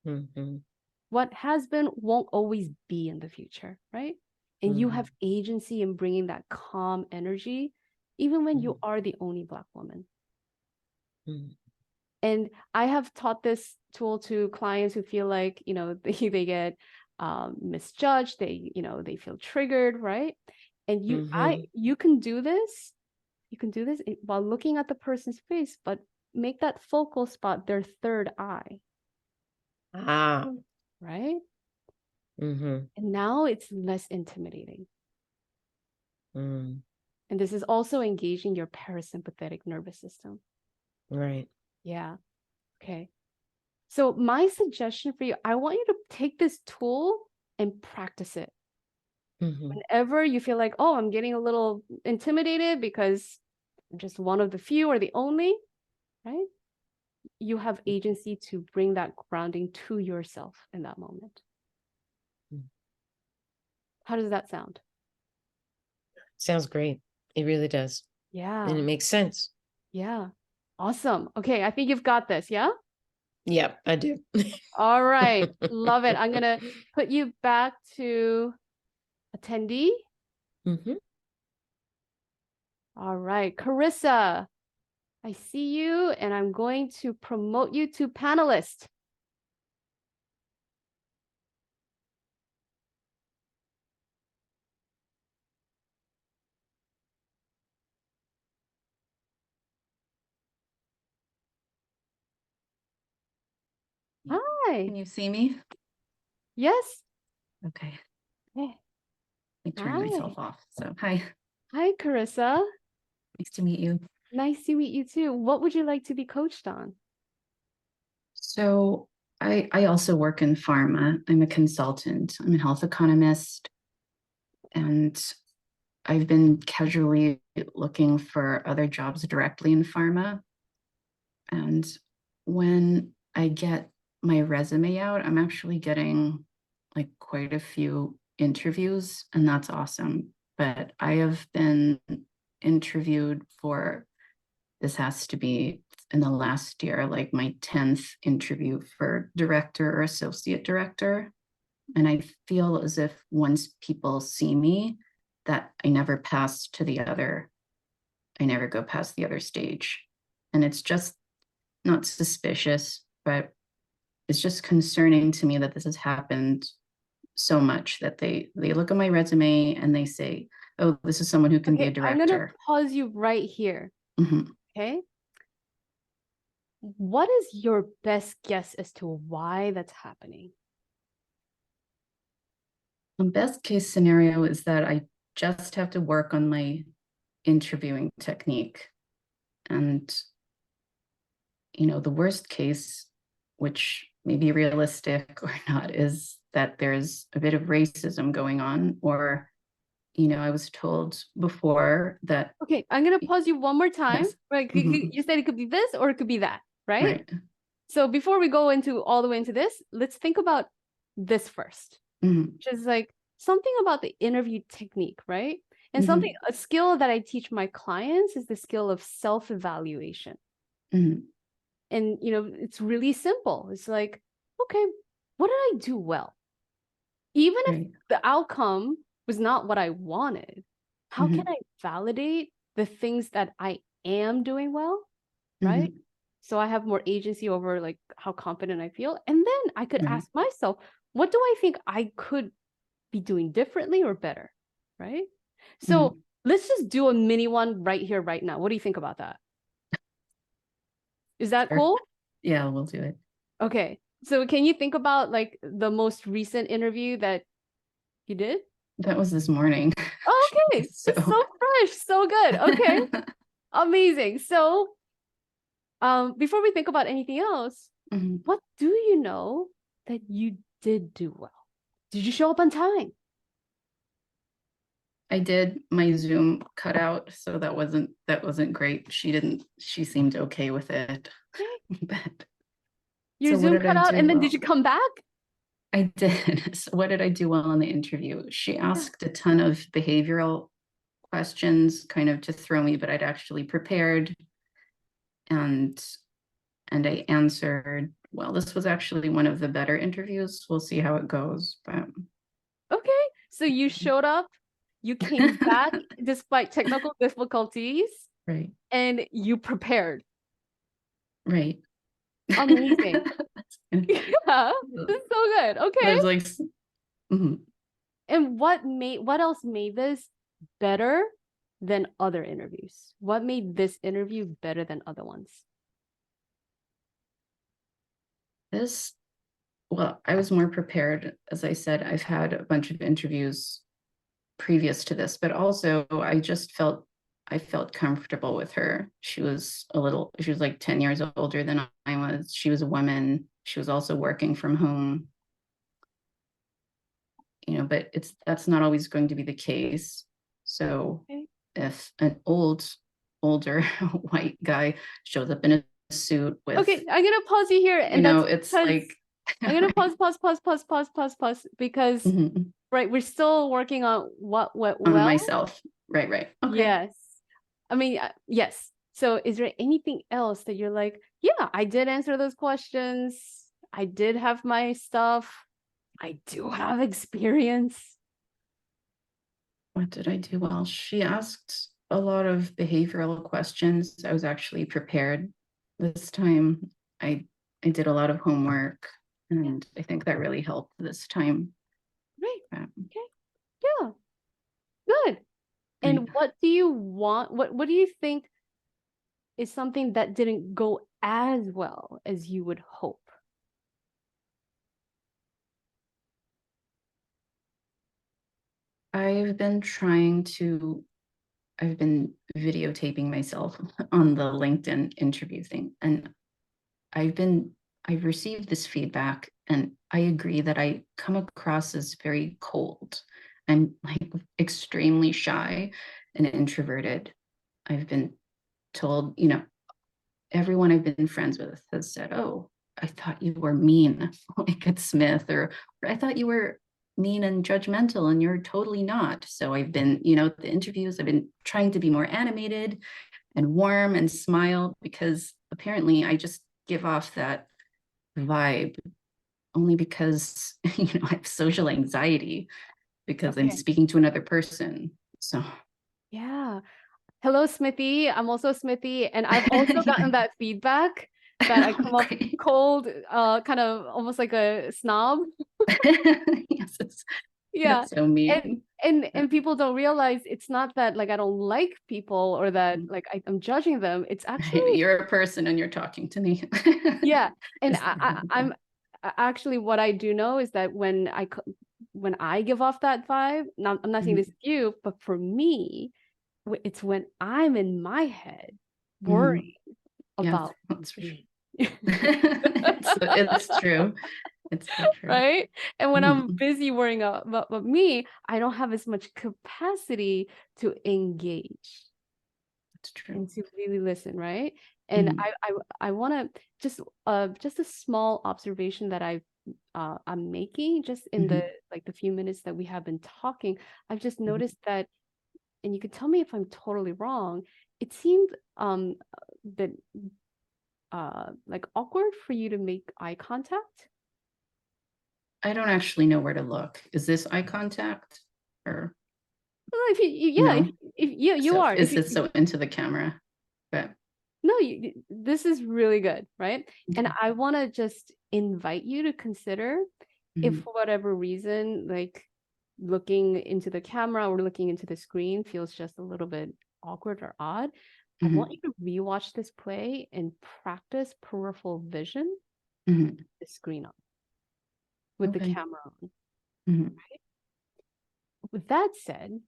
S3: Mhm.
S1: What has been won't always be in the future, right? And you have agency in bringing that calm energy, even when you are the only Black woman.
S3: Mhm.
S1: And I have taught this tool to clients who feel like, they get misjudged, they feel triggered, right? And you can do this. You can do this while looking at the person's face, but make that focal spot their third eye,
S3: Ah.
S1: right?
S3: Mhm.
S1: And now it's less intimidating.
S3: Mm.
S1: And this is also engaging your parasympathetic nervous system.
S3: Right.
S1: Yeah. Okay. So my suggestion for you, I want you to take this tool and practice it.
S3: Mhm.
S1: Whenever you feel like, oh, I'm getting a little intimidated because I'm just one of the few or the only, right? You have agency to bring that grounding to yourself in that moment.
S3: Mm.
S1: How does that sound?
S3: Sounds great. It really does. And
S1: Yeah.
S3: it makes sense.
S1: Yeah. Awesome. Okay, I think you've got this, yeah?
S3: Yep, I do.
S1: All right, love it. I'm gonna put you back to attendee.
S3: Mhm.
S1: All right, Carissa, I see you, and I'm going to promote you to panelist. Hi.
S4: Can you see me?
S1: Yes.
S4: Okay.
S1: Hey.
S4: Let me turn myself
S1: Hi.
S4: off. So, hi.
S1: Hi, Carissa.
S4: Nice to meet you.
S1: Nice to meet you too. What would you like to be coached on?
S4: So, I also work in pharma. I'm a consultant. I'm a health economist, and I've been casually looking for other jobs directly in pharma. And when I get my resume out, I'm actually getting like quite a few interviews, and that's awesome. But I have been interviewed for, this has to be in the last year, like my 10th interview for director or associate director. And I feel as if once people see me, that I never go past the other stage. And it's just not suspicious, but it's just concerning to me that this has happened so much that they look at my resume and they say, oh, this is someone who can be a
S1: Okay, I'm gonna
S4: director.
S1: pause you right here.
S4: Mhm.
S1: Okay. What is your best guess as to why that's happening?
S4: The best case scenario is that I just have to work on my interviewing technique. And, the worst case, which may be realistic or not, is that there's a bit of racism going on. Or, I was told before that.
S1: Okay, I'm gonna pause you one more time.
S4: Yes.
S1: Right, you said it could be this or it could be that, right?
S4: Right.
S1: So before we go into all the way into this, let's think about this first,
S4: Mhm.
S1: which is like something about the interview technique, right? And
S4: Mhm.
S1: a skill that I teach my clients is the skill of self-evaluation.
S4: Mhm.
S1: And, it's really simple. It's like, okay, what did I do well? Even if
S4: Right.
S1: the outcome was not what I wanted, how can
S4: Mhm.
S1: I validate the things that I am doing well, right?
S4: Mhm.
S1: So I have more agency over like how confident I feel. And then I could
S4: Right.
S1: ask myself, what do I think I could be doing differently or better, right? So let's just do a mini one right here, right now. What do you think about that? Is that
S4: Sure.
S1: cool?
S4: Yeah, we'll do it.
S1: Okay. So can you think about like the most recent interview that you did?
S4: That was this morning.
S1: Oh, okay.
S4: So.
S1: It's so fresh. So good. Okay. Amazing. So before we think about anything else,
S4: Mhm.
S1: what do you know that you did do well? Did you show up on time?
S4: I did. My Zoom cut out, so that wasn't great. She seemed okay with it.
S1: Okay.
S4: But
S1: Your
S4: so what
S1: Zoom
S4: did
S1: cut
S4: I
S1: out,
S4: do
S1: and then
S4: well?
S1: did you come back?
S4: I did. So what did I do well in the interview? She
S1: Yeah.
S4: asked a ton of behavioral questions kind of to throw me, but I'd actually prepared, and I answered well. This was actually one of the better interviews. We'll see how it goes. But
S1: Okay. So you showed up, you came back despite technical difficulties,
S4: right.
S1: and you prepared.
S4: Right.
S1: Amazing. Yeah, this is so good.
S4: I
S1: Okay.
S4: was like, mhm.
S1: And what else made this better than other interviews? What made this interview better than other ones?
S4: Well, I was more prepared. As I said, I've had a bunch of interviews previous to this, but also I felt comfortable with her. She was like 10 years older than I was. She was a woman. She was also working from home. But that's not always going to be the case. So
S1: Okay.
S4: if an older white guy shows up in a suit with,
S1: Okay, I'm gonna pause you here, and that's
S4: it's
S1: because
S4: like
S1: I'm gonna pause because
S4: Mhm.
S1: right, we're still working on what went
S4: On
S1: well.
S4: myself. Right. Okay.
S1: Yes. I mean, yes. So is there anything else that you're like, yeah, I did answer those questions. I did have my stuff. I do have experience.
S4: What did I do well? She asked a lot of behavioral questions. I was actually prepared this time. I did a lot of homework, and I think that really helped this time.
S1: Right.
S4: Um,
S1: Okay. Yeah. Good. And
S4: Right.
S1: what do you want? What do you think is something that didn't go as well as you would hope?
S4: I've been videotaping myself on the LinkedIn interview thing, and I've received this feedback, and I agree that I come across as very cold and like extremely shy and introverted. I've been told, everyone I've been friends with has said, "Oh, I thought you were mean," like at Smith, or "I thought you were mean and judgmental, and you're totally not." So I've been, the interviews, I've been trying to be more animated and warm and smile, because apparently I just give off that vibe only because I have social anxiety because I'm
S1: Okay.
S4: speaking to another person. So
S1: Yeah. Hello, Smithy. I'm also Smithy, and I've also gotten that feedback that I come off
S4: great.
S1: cold, kind of almost like a snob.
S4: Yes,
S1: Yeah.
S4: that's so
S1: And
S4: mean.
S1: and people don't realize it's not that like I don't like people or that
S4: Mm.
S1: like I'm judging them. It's actually,
S4: You're a person and you're talking to me.
S1: yeah. And
S4: It's
S1: I'm actually, what I do know is that when I give off that vibe, now I'm not saying
S4: Mhm,
S1: this is you, but for me, it's when I'm in my head
S4: mhm.
S1: worrying
S4: Yes,
S1: about
S4: that's for sure.
S1: me.
S4: It's true. It's so true.
S1: Right? And when I'm
S4: Mhm.
S1: busy worrying about me, I don't have as much capacity to engage
S4: It's true.
S1: and to really listen, right? And
S4: Mhm,
S1: I want to just a small observation that I'm making just in the
S4: mhm,
S1: like the few minutes that we have been talking. I've just
S4: mhm.
S1: noticed that, and you could tell me if I'm totally wrong, it seemed that like awkward for you to make eye contact.
S4: I don't actually know where to look. Is this eye contact or
S1: Well, if yeah,
S4: no?
S1: if you
S4: So
S1: are,
S4: is this so into the camera? But
S1: no, this is really good, right? And
S4: okay.
S1: I want to just invite you to consider, if
S4: Mhm,
S1: for whatever reason, like looking into the camera or looking into the screen feels just a little bit awkward or odd, I want
S4: mhm,
S1: you to rewatch this play and practice peripheral vision,
S4: mhm.
S1: the screen on, with the
S4: Okay.
S1: camera on.
S4: Mhm,
S1: With that said,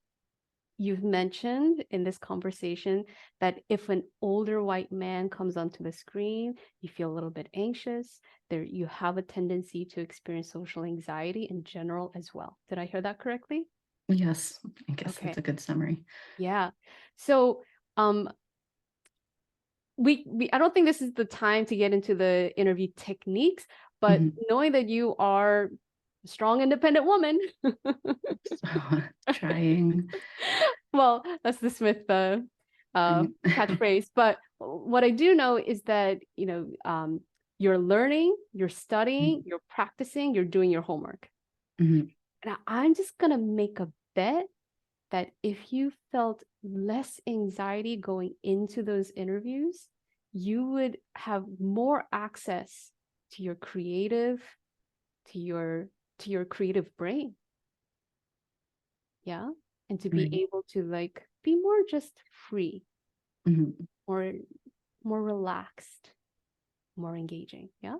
S1: you've mentioned in this conversation that if an older white man comes onto the screen, you feel a little bit anxious. There, you have a tendency to experience social anxiety in general as well. Did I hear that correctly?
S4: yes, I guess
S1: Okay.
S4: that's a good summary.
S1: Yeah. So, we I don't think this is the time to get into the interview techniques, but
S4: Mhm.
S1: knowing that you are a strong, independent woman.
S4: So trying.
S1: Well, that's the Smith
S4: I'm-
S1: catchphrase. But what I do know is that, you're learning, you're studying, you're practicing, you're doing your homework.
S4: Mhm,
S1: And I'm just gonna make a bet that if you felt less anxiety going into those interviews, you would have more access to your to your to your creative brain. Yeah. And to be
S4: right.
S1: able to like be more just free,
S4: Mhm,
S1: more relaxed, more engaging. Yeah.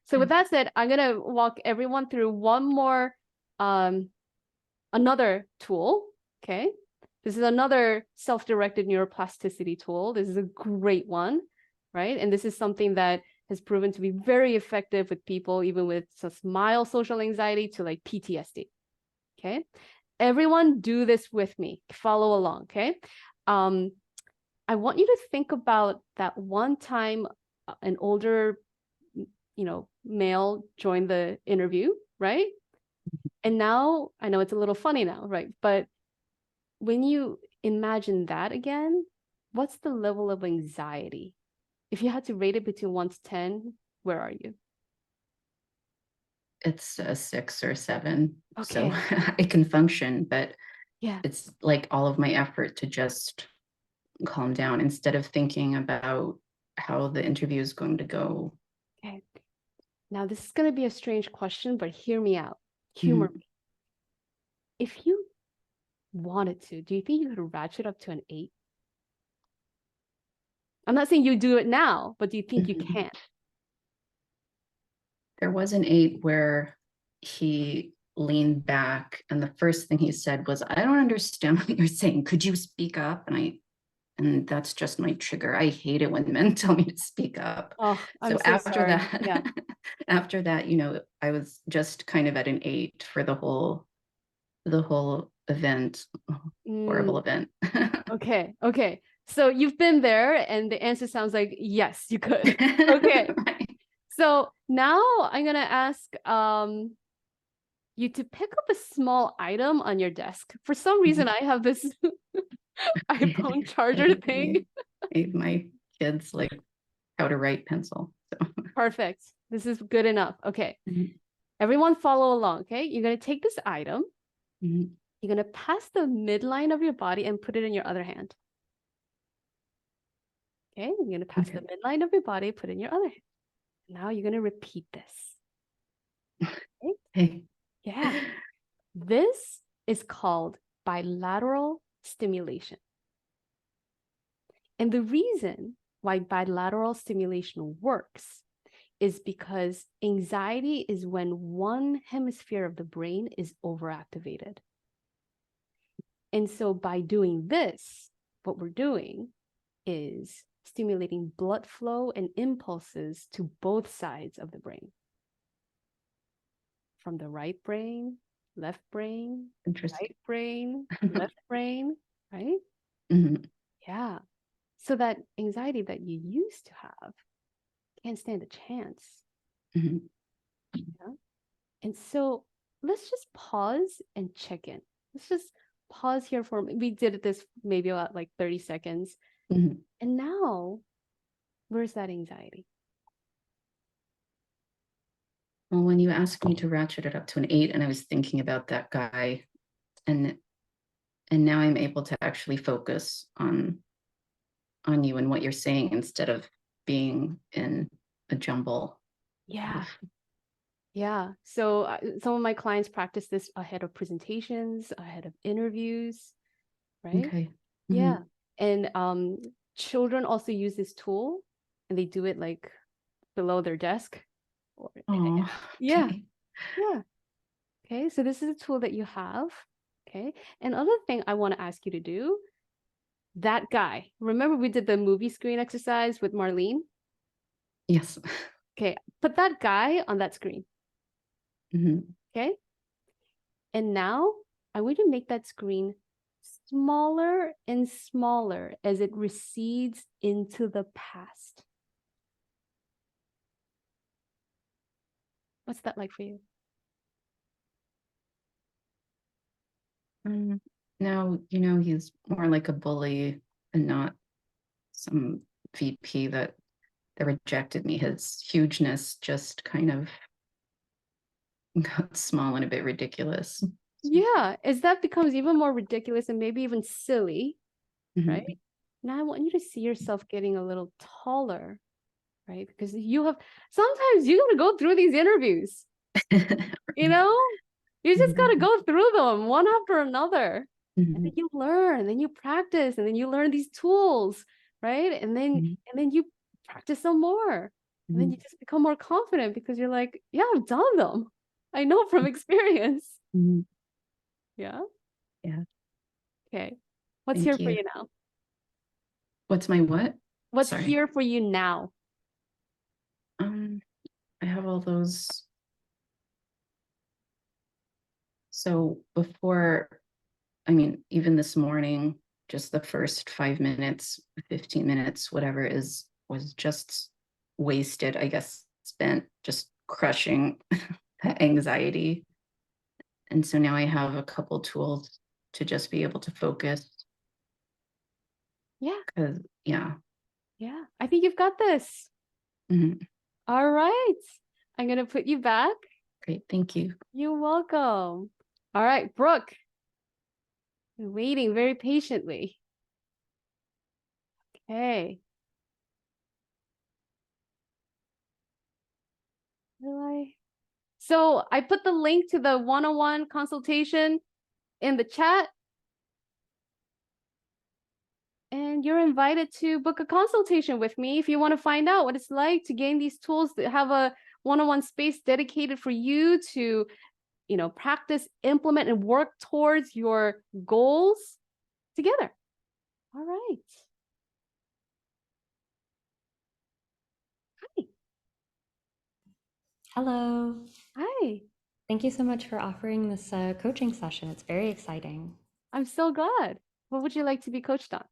S1: So with
S4: okay.
S1: that said, I'm gonna walk everyone through one more um another tool. Okay. This is another self-directed neuroplasticity tool. This is a great one, right? And this is something that has proven to be very effective with people, even with just mild social anxiety to like PTSD. Okay. Everyone do this with me. Follow along. Okay. Um, I want you to think about that one time an older, male joined the interview, right? And now I know it's a little funny now, right? But when you imagine that again, what's the level of anxiety? If you had to rate it between 1 to 10, where are you?
S4: It's a 6 or 7. So
S1: Okay.
S4: I can function, but
S1: Yeah.
S4: it's like all of my effort to just calm down instead of thinking about how the interview is going to go.
S1: Okay. Now, this is going to be a strange question, but hear me out.
S4: Mm-hmm.
S1: Humor me. If you wanted to, do you think you could ratchet up to an 8? I'm not saying you do it now, but do you think you
S4: Mm-hmm.
S1: can?
S4: There was an 8 where he leaned back and the first thing he said was, I don't understand what you're saying. Could you speak up? And that's just my trigger. I hate it when men tell me to speak up.
S1: Oh, I'm
S4: So
S1: so
S4: after
S1: sorry.
S4: that,
S1: Yeah.
S4: after that, I was just kind of at an 8 for the whole event.
S1: Mm,
S4: Horrible event.
S1: okay. Okay. So you've been there, and the answer sounds like yes, you could. Okay.
S4: Right.
S1: So now I'm gonna ask you to pick up a small item on your desk. For some reason, I have this iPhone charger thing.
S4: My kids like how to write pencil. So.
S1: Perfect. This is good enough. Okay.
S4: Mhm.
S1: Everyone follow along. Okay. You're gonna take this item.
S4: Mhm.
S1: You're gonna pass the midline of your body and put it in your other hand. Okay. You're gonna pass the midline of your body, put it in your other hand. Now you're gonna repeat this. Okay?
S4: Hey.
S1: Yeah. This is called bilateral stimulation. And the reason why bilateral stimulation works is because anxiety is when one hemisphere of the brain is overactivated. And so by doing this, what we're doing is stimulating blood flow and impulses to both sides of the brain. From the right brain, left brain,
S4: Interesting.
S1: right brain, left brain, right?
S4: Mhm.
S1: Yeah. So that anxiety that you used to have can't stand a chance.
S4: Mhm.
S1: Yeah? And so let's just pause and check in. Let's just pause here for, we did this maybe about like 30 seconds.
S4: Mhm.
S1: And now, where's that anxiety?
S4: Well, when you asked me to ratchet it up to an 8, and I was thinking about that guy, and now I'm able to actually focus on you and what you're saying instead of being in a jumble.
S1: Yeah. Yeah. So some of my clients practice this ahead of presentations, ahead of interviews, right?
S4: Okay.
S1: Yeah.
S4: Mhm.
S1: And children also use this tool, and they do it like below their desk. Or,
S4: Oh,
S1: yeah.
S4: okay.
S1: Yeah. Okay. So this is a tool that you have. Okay. And other thing I want to ask you to do, that guy. Remember we did the movie screen exercise with Marlene?
S4: Yes.
S1: Okay. Put that guy on that screen.
S4: Mhm.
S1: Okay. And now I want you to make that screen smaller and smaller as it recedes into the past. What's that like for you?
S4: Now, he's more like a bully and not some VP that rejected me. His hugeness just kind of got small and a bit ridiculous.
S1: Yeah, as that becomes even more ridiculous and maybe even silly,
S4: Mhm.
S1: right? Now I want you to see yourself getting a little taller, right? Because you have, sometimes you got to go through these interviews, you know? You just got to go through them one after another. And then
S4: Mhm.
S1: you learn, and then you practice, and then you learn these tools, right? And then you practice some more. And then you
S4: Mhm.
S1: just become more confident because you're like, yeah, I've done them. I know from experience.
S4: Mhm.
S1: Yeah.
S4: Yeah.
S1: Okay. What's
S4: Thank
S1: here for
S4: you.
S1: you now?
S4: What's my what?
S1: What's
S4: Sorry.
S1: here for you now?
S4: I have all those. So before, even this morning, just the first 5 minutes, 15 minutes, whatever was just wasted, I guess, spent just crushing the anxiety. And so now I have a couple tools to just be able to focus.
S1: Yeah.
S4: Because, yeah.
S1: Yeah. I think you've got this.
S4: Mhm.
S1: All right. I'm going to put you back.
S4: Great. Thank you.
S1: You're welcome. All right, Brooke. Waiting very patiently. Okay. So I put the link to the one-on-one consultation in the chat. And you're invited to book a consultation with me if you want to find out what it's like to gain these tools, to have a one-on-one space dedicated for you to, practice, implement, and work towards your goals together. All right. Hi.
S5: Hello.
S1: Hi.
S5: Thank you so much for offering this coaching session. It's very exciting.
S1: I'm so glad. What would you like to be coached on?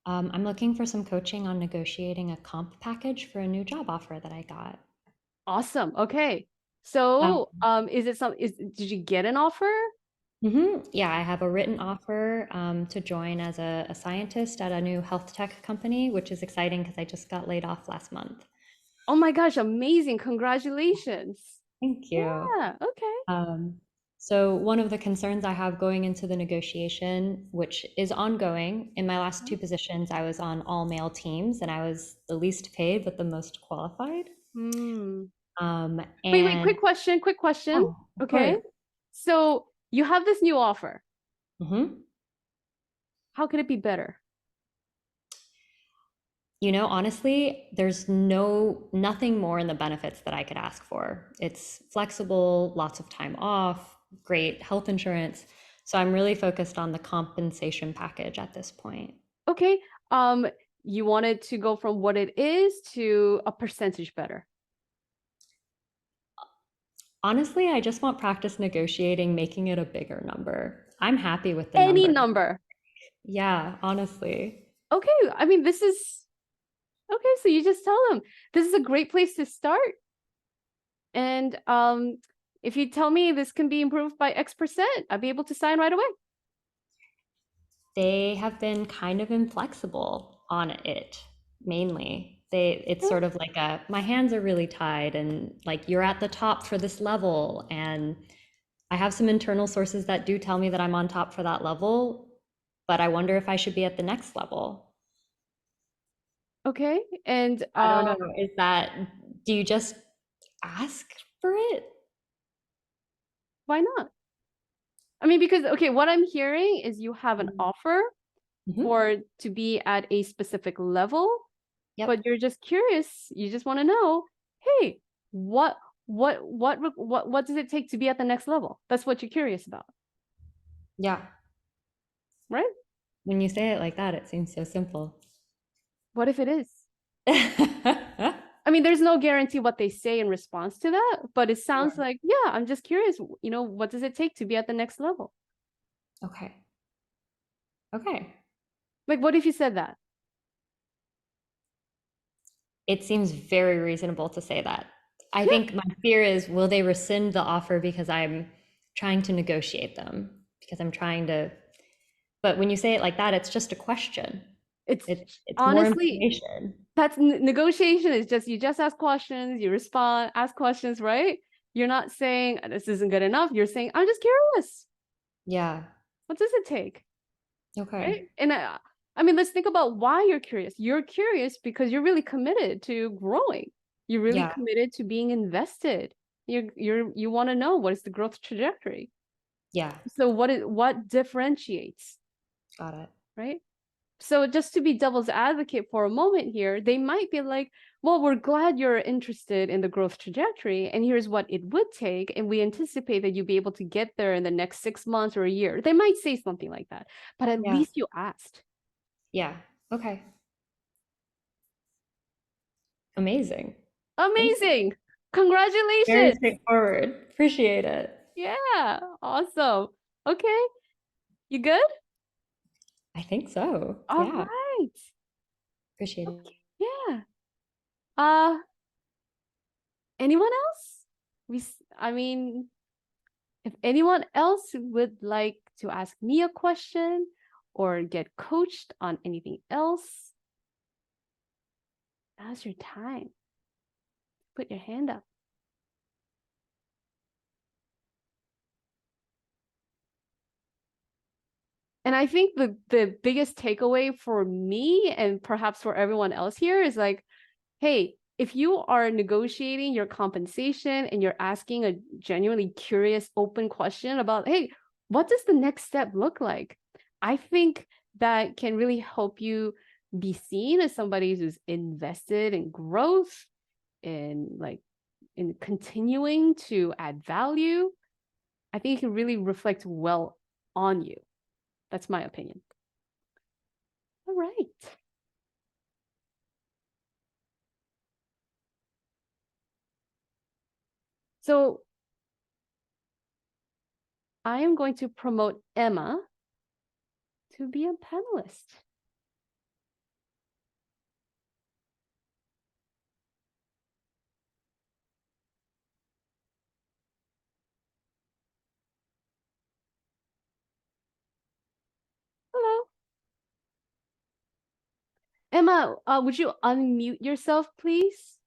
S5: I'm looking for some coaching on negotiating a comp package for a new job offer that I got.
S1: Awesome. Okay. So, did you get an offer?
S5: Yeah, I have a written offer to join as a scientist at a new health tech company, which is exciting because I just got laid off last month.
S1: Oh my gosh, amazing. Congratulations.
S5: Thank you.
S1: Yeah, okay.
S5: So one of the concerns I have going into the negotiation, which is ongoing, in my last two positions, I was on all male teams and I was the least paid but the most qualified.
S1: Hmm.
S5: And
S1: Wait, quick question.
S5: oh, of
S1: Okay.
S5: course.
S1: So you have this new offer.
S5: Mhm.
S1: How could it be better?
S5: Honestly, there's nothing more in the benefits that I could ask for. It's flexible, lots of time off, great health insurance. So I'm really focused on the compensation package at this point.
S1: Okay. You wanted to go from what it is to a percentage better.
S5: Honestly, I just want practice negotiating, making it a bigger number. I'm happy with the
S1: Any
S5: number.
S1: number.
S5: Yeah, honestly.
S1: Okay. I mean, this is okay. So you just tell them this is a great place to start. And if you tell me this can be improved by X%, I'll be able to sign right away.
S5: They have been kind of inflexible on it, mainly. It's sort of like my hands are really tied and like you're at the top for this level. And I have some internal sources that do tell me that I'm on top for that level, but I wonder if I should be at the next level.
S1: Okay. And
S5: I don't know. Do you just ask for it?
S1: why not? I mean, because, okay, what I'm hearing is you have an offer
S5: Mhm.
S1: for to be at a specific level,
S5: Yep.
S1: but you're just curious. You just want to know, hey, what does it take to be at the next level? That's what you're curious about,
S5: Yeah.
S1: right?
S5: When you say it like that, it seems so simple.
S1: What if it is? I mean, there's no guarantee what they say in response to that, but it sounds
S5: Right.
S1: like, yeah, I'm just curious, what does it take to be at the next level?
S5: Okay. Okay.
S1: Like, what if you said that?
S5: It seems very reasonable to say that. I
S1: Yeah.
S5: think my fear is, will they rescind the offer because I'm trying to negotiate them? Because I'm trying to, but when you say it like that, it's just a question.
S1: It's
S5: more
S1: honestly,
S5: information.
S1: that's negotiation is just, you just ask questions, you respond, ask questions, right? You're not saying this isn't good enough. You're saying, I'm just curious.
S5: Yeah.
S1: What does it take?
S5: Okay.
S1: Right? And I mean, let's think about why you're curious. You're curious because you're really committed to growing. You're really
S5: Yeah.
S1: committed to being invested. You want to know what is the growth trajectory.
S5: Yeah.
S1: So what differentiates,
S5: Got it.
S1: right? So just to be devil's advocate for a moment here, they might be like, well, we're glad you're interested in the growth trajectory, and here's what it would take, and we anticipate that you'll be able to get there in the next 6 months or a year. They might say something like that, but at
S5: Yeah.
S1: least you asked.
S5: Yeah. Okay. Amazing.
S1: Amazing.
S5: Very
S1: Congratulations.
S5: straightforward. Appreciate it.
S1: Yeah, awesome. Okay, you good?
S5: I think so.
S1: All
S5: Yeah.
S1: right.
S5: Appreciate it.
S1: Okay. Yeah. Uh, anyone else? I mean, if anyone else would like to ask me a question or get coached on anything else, now's your time. Put your hand up. And I think the biggest takeaway for me and perhaps for everyone else here is like, hey, if you are negotiating your compensation and you're asking a genuinely curious, open question about, hey, what does the next step look like? I think that can really help you be seen as somebody who's invested in growth, in continuing to add value. I think it can really reflect well on you. That's my opinion. All right. So I am going to promote Emma to be a panelist. Hello. Emma, would you unmute yourself, please?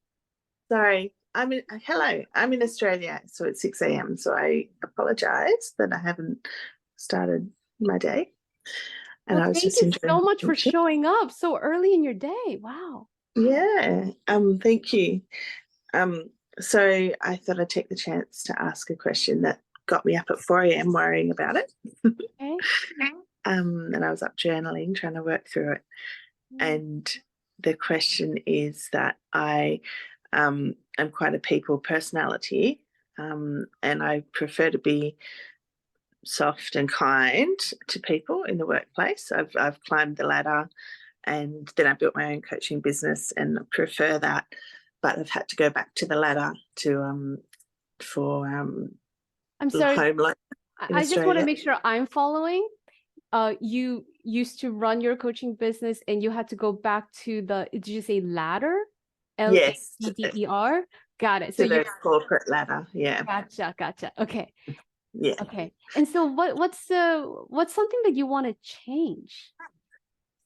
S6: Sorry, hello, I'm in Australia, so it's 6 a.m. So I apologize that I haven't started my day. And
S1: Well,
S6: I was
S1: thank
S6: just
S1: you
S6: enjoying
S1: so much for
S6: watching.
S1: showing up so early in your day. Wow.
S6: Yeah, thank you. So I thought I'd take the chance to ask a question that got me up at 4 a.m. worrying about it.
S1: Okay.
S6: And I was up journaling, trying to work through it. And the question is that I am quite a people personality, and I prefer to be soft and kind to people in the workplace. I've climbed the ladder, and then I built my own coaching business, and I prefer that. But I've had to go back to the ladder to for
S1: I'm sorry.
S6: home life in
S1: I just want to
S6: Australia.
S1: make sure I'm following. You used to run your coaching business and you had to go back to the, did you say ladder?
S6: Yes,
S1: LADDER? Got it. So
S6: to
S1: you
S6: the corporate ladder. Yeah,
S1: gotcha. Okay.
S6: yeah.
S1: Okay. And so what's something that you want to change?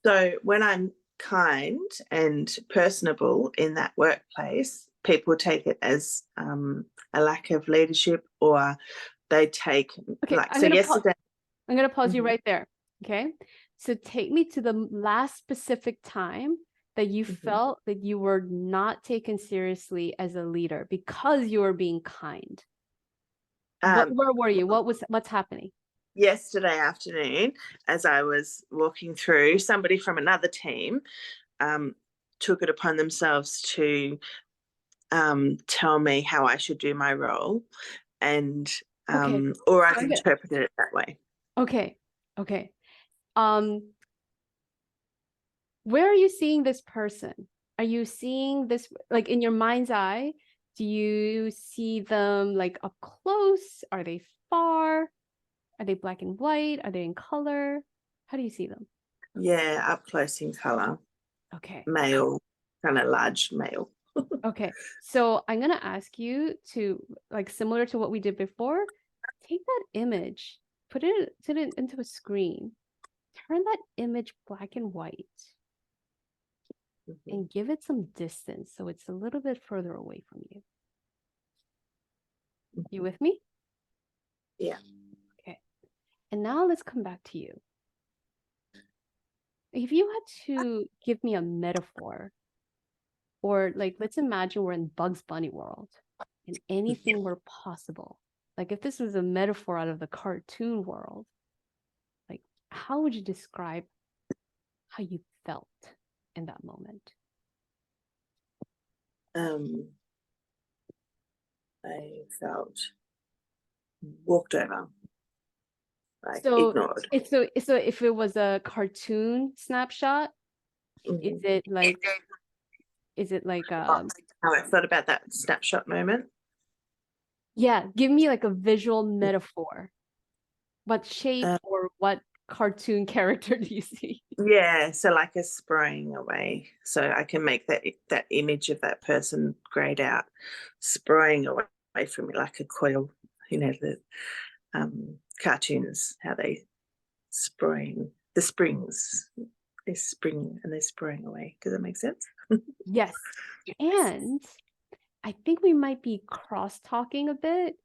S6: So when I'm kind and personable in that workplace, people take it as a lack of leadership, or they take
S1: Okay,
S6: like
S1: I'm
S6: so
S1: gonna
S6: yesterday.
S1: pause you
S6: Mhm.
S1: right there. Okay. So take me to the last specific time that you
S6: Mhm.
S1: felt that you were not taken seriously as a leader because you were being kind. Where were you? What's happening?
S6: Yesterday afternoon, as I was walking through, somebody from another team took it upon themselves to tell me how I should do my role, and
S1: Okay.
S6: or I've
S1: So I'm gonna-
S6: interpreted it that way.
S1: Okay. Where are you seeing this person? Are you seeing this like in your mind's eye? Do you see them like up close? Are they far? Are they black and white? Are they in color? How do you see them?
S6: Yeah, up close in color,
S1: Okay.
S6: male, kind of large male.
S1: Okay. So I'm gonna ask you to, like, similar to what we did before, take that image, put it into a screen, turn that image black and white,
S6: Mhm.
S1: and give it some distance so it's a little bit further away from you. You with me?
S6: Yeah.
S1: Okay. And now let's come back to you. If you had to give me a metaphor, or like, let's imagine we're in Bugs Bunny world and anything were possible. Like if this was a metaphor out of the cartoon world, like how would you describe how you felt in that moment?
S6: I felt walked over, like
S1: So
S6: ignored.
S1: so if it was a cartoon snapshot, is
S6: Mhm.
S1: it like
S6: How I thought about that snapshot moment.
S1: yeah, give me like a visual metaphor. What shape
S6: Uh,
S1: or what cartoon character do you see?
S6: yeah, so like a spraying away. So I can make that image of that person grayed out, spraying away from me like a coil. You know the cartoons, how they spraying the springs. They spring and they spraying away. Does that make sense?
S1: Yes. And I think we might be cross-talking a bit,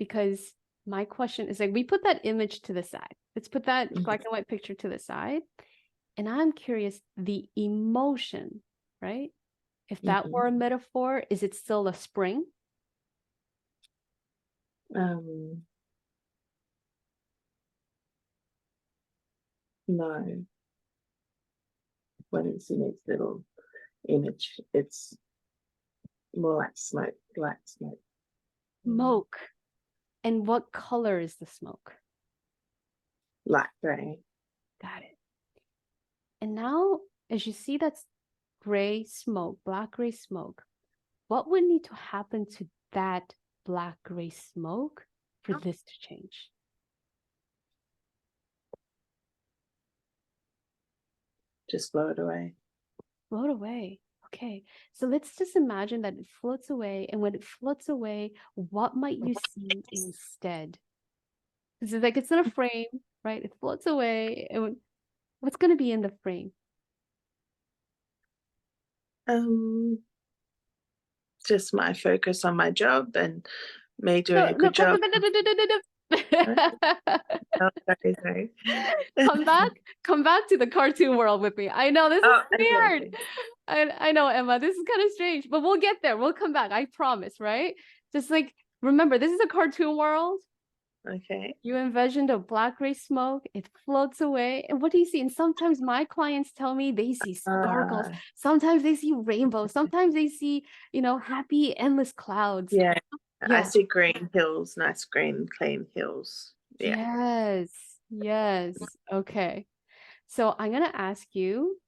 S1: because my question is like, we put that image to the side. Let's put that black and white picture to the side. And I'm curious, the emotion, right? If that were a metaphor, is it still a spring?
S6: No. When it's in its little image, it's more like smoke, black smoke.
S1: Smoke. And what color is the smoke?
S6: Light grey.
S1: Got it. And now, as you see that gray smoke, black gray smoke, what would need to happen to that black gray smoke for this to change?
S6: Just blow it away.
S1: Float away. Okay. So let's just imagine that it floats away. And when it floats away, what might you see instead? Because it's like, it's in a frame, right? It floats away. And what's going to be in the frame?
S6: Just my focus on my job and me doing a good job. Sorry.
S1: Come back to the cartoon world with me. I know this is weird.
S6: Okay.
S1: I know, Emma, this is kind of strange, but we'll get there. We'll come back. I promise, right? Just like, remember, this is a cartoon world.
S6: Okay.
S1: You envisioned a black gray smoke. It floats away. And what do you see? And sometimes my clients tell me they see sparkles. Sometimes they see rainbows. Sometimes they see, happy, endless clouds.
S6: Yeah.
S1: Yeah.
S6: I see green hills, nice green, clean hills. Yeah.
S1: Yes. Okay. So I'm going to ask you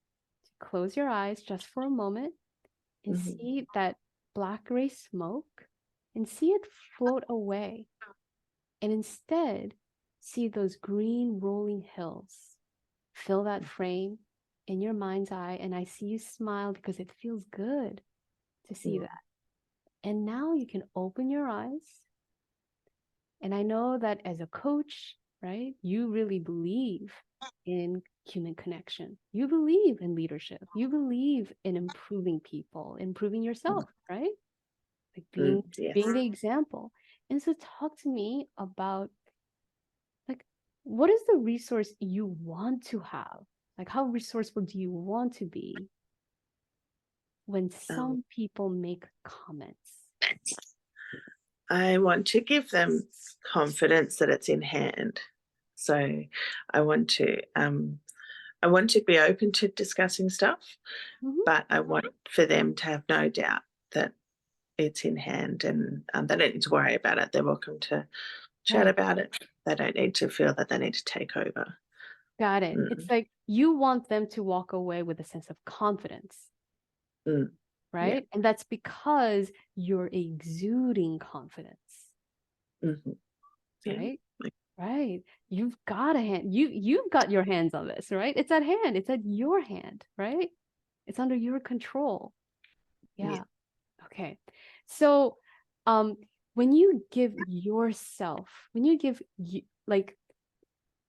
S1: to close your eyes just for a moment and see that black gray smoke and see it float away. And instead, see those green rolling hills. Fill that frame in your mind's eye, and I see you smile because it feels good to see that. And now you can open your eyes. And I know that as a coach, right, you really believe in human connection. You believe in leadership. You believe in improving people, improving yourself, right? Like being the example. And so talk to me about, like, what is the resource you want to have? Like, how resourceful do you want to be when some people make comments?
S6: I want to give them confidence that it's in hand. So I want to be open to discussing stuff, but I want for them to have no doubt that it's in hand, and they don't need to worry about it. They're welcome to chat about it. They don't need to feel that they need to take over.
S1: Got it. It's like you want them to walk away with a sense of confidence, right?
S6: Yeah.
S1: And that's because you're exuding confidence, right? Right. You've got a hand. You've got your hands on this, right? It's at hand. It's at your hand, right? It's under your control. Yeah. Okay. So, when you give yourself, like,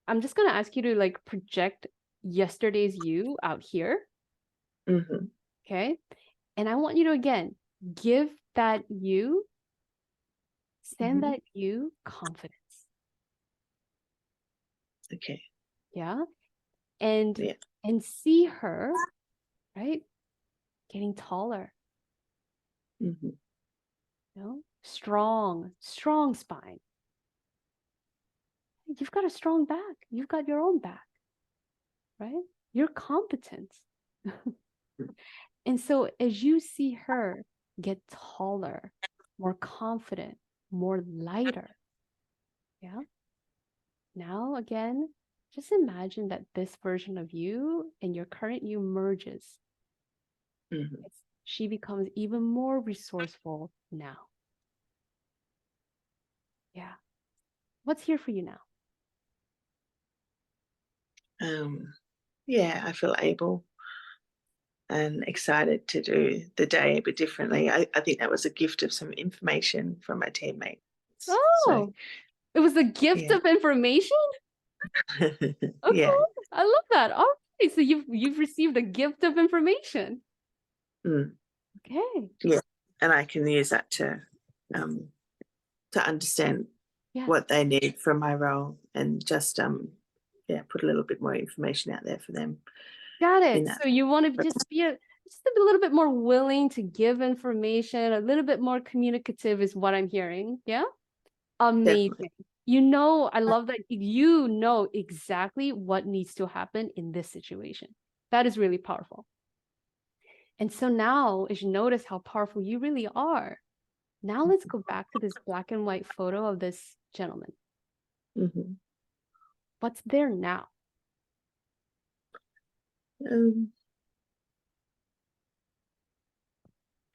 S1: I'm just gonna ask you to like project yesterday's you out here. Okay. And I want you to again give that you, send that you confidence.
S6: Okay.
S1: Yeah. And see her, right, getting taller. Strong spine. You've got a strong back. You've got your own back, right? You're competent. And so as you see her get taller, more confident, more lighter, now again, just imagine that this version of you and your current you merges. She becomes even more resourceful now. Yeah. What's here for you now?
S6: I feel able and excited to do the day a bit differently. I think that was a gift of some information from my teammates.
S1: It was a gift of information? Okay,
S6: Yeah.
S1: I love that. All right, so you've received a gift of information.
S6: Mm.
S1: Okay.
S6: Yeah. And I can use that to understand
S1: Yes.
S6: what they need from my role, and just put a little bit more information out there for them
S1: Got
S6: in
S1: it.
S6: that.
S1: So you want to just be just a little bit more willing to give information, a little bit more communicative is what I'm hearing. Yeah. Amazing.
S6: Definitely.
S1: You know, I love that you know exactly what needs to happen in this situation. That is really powerful. And so now, as you notice how powerful you really are, now let's go back to this black and white photo of this gentleman.
S6: Mm-hmm.
S1: What's there now?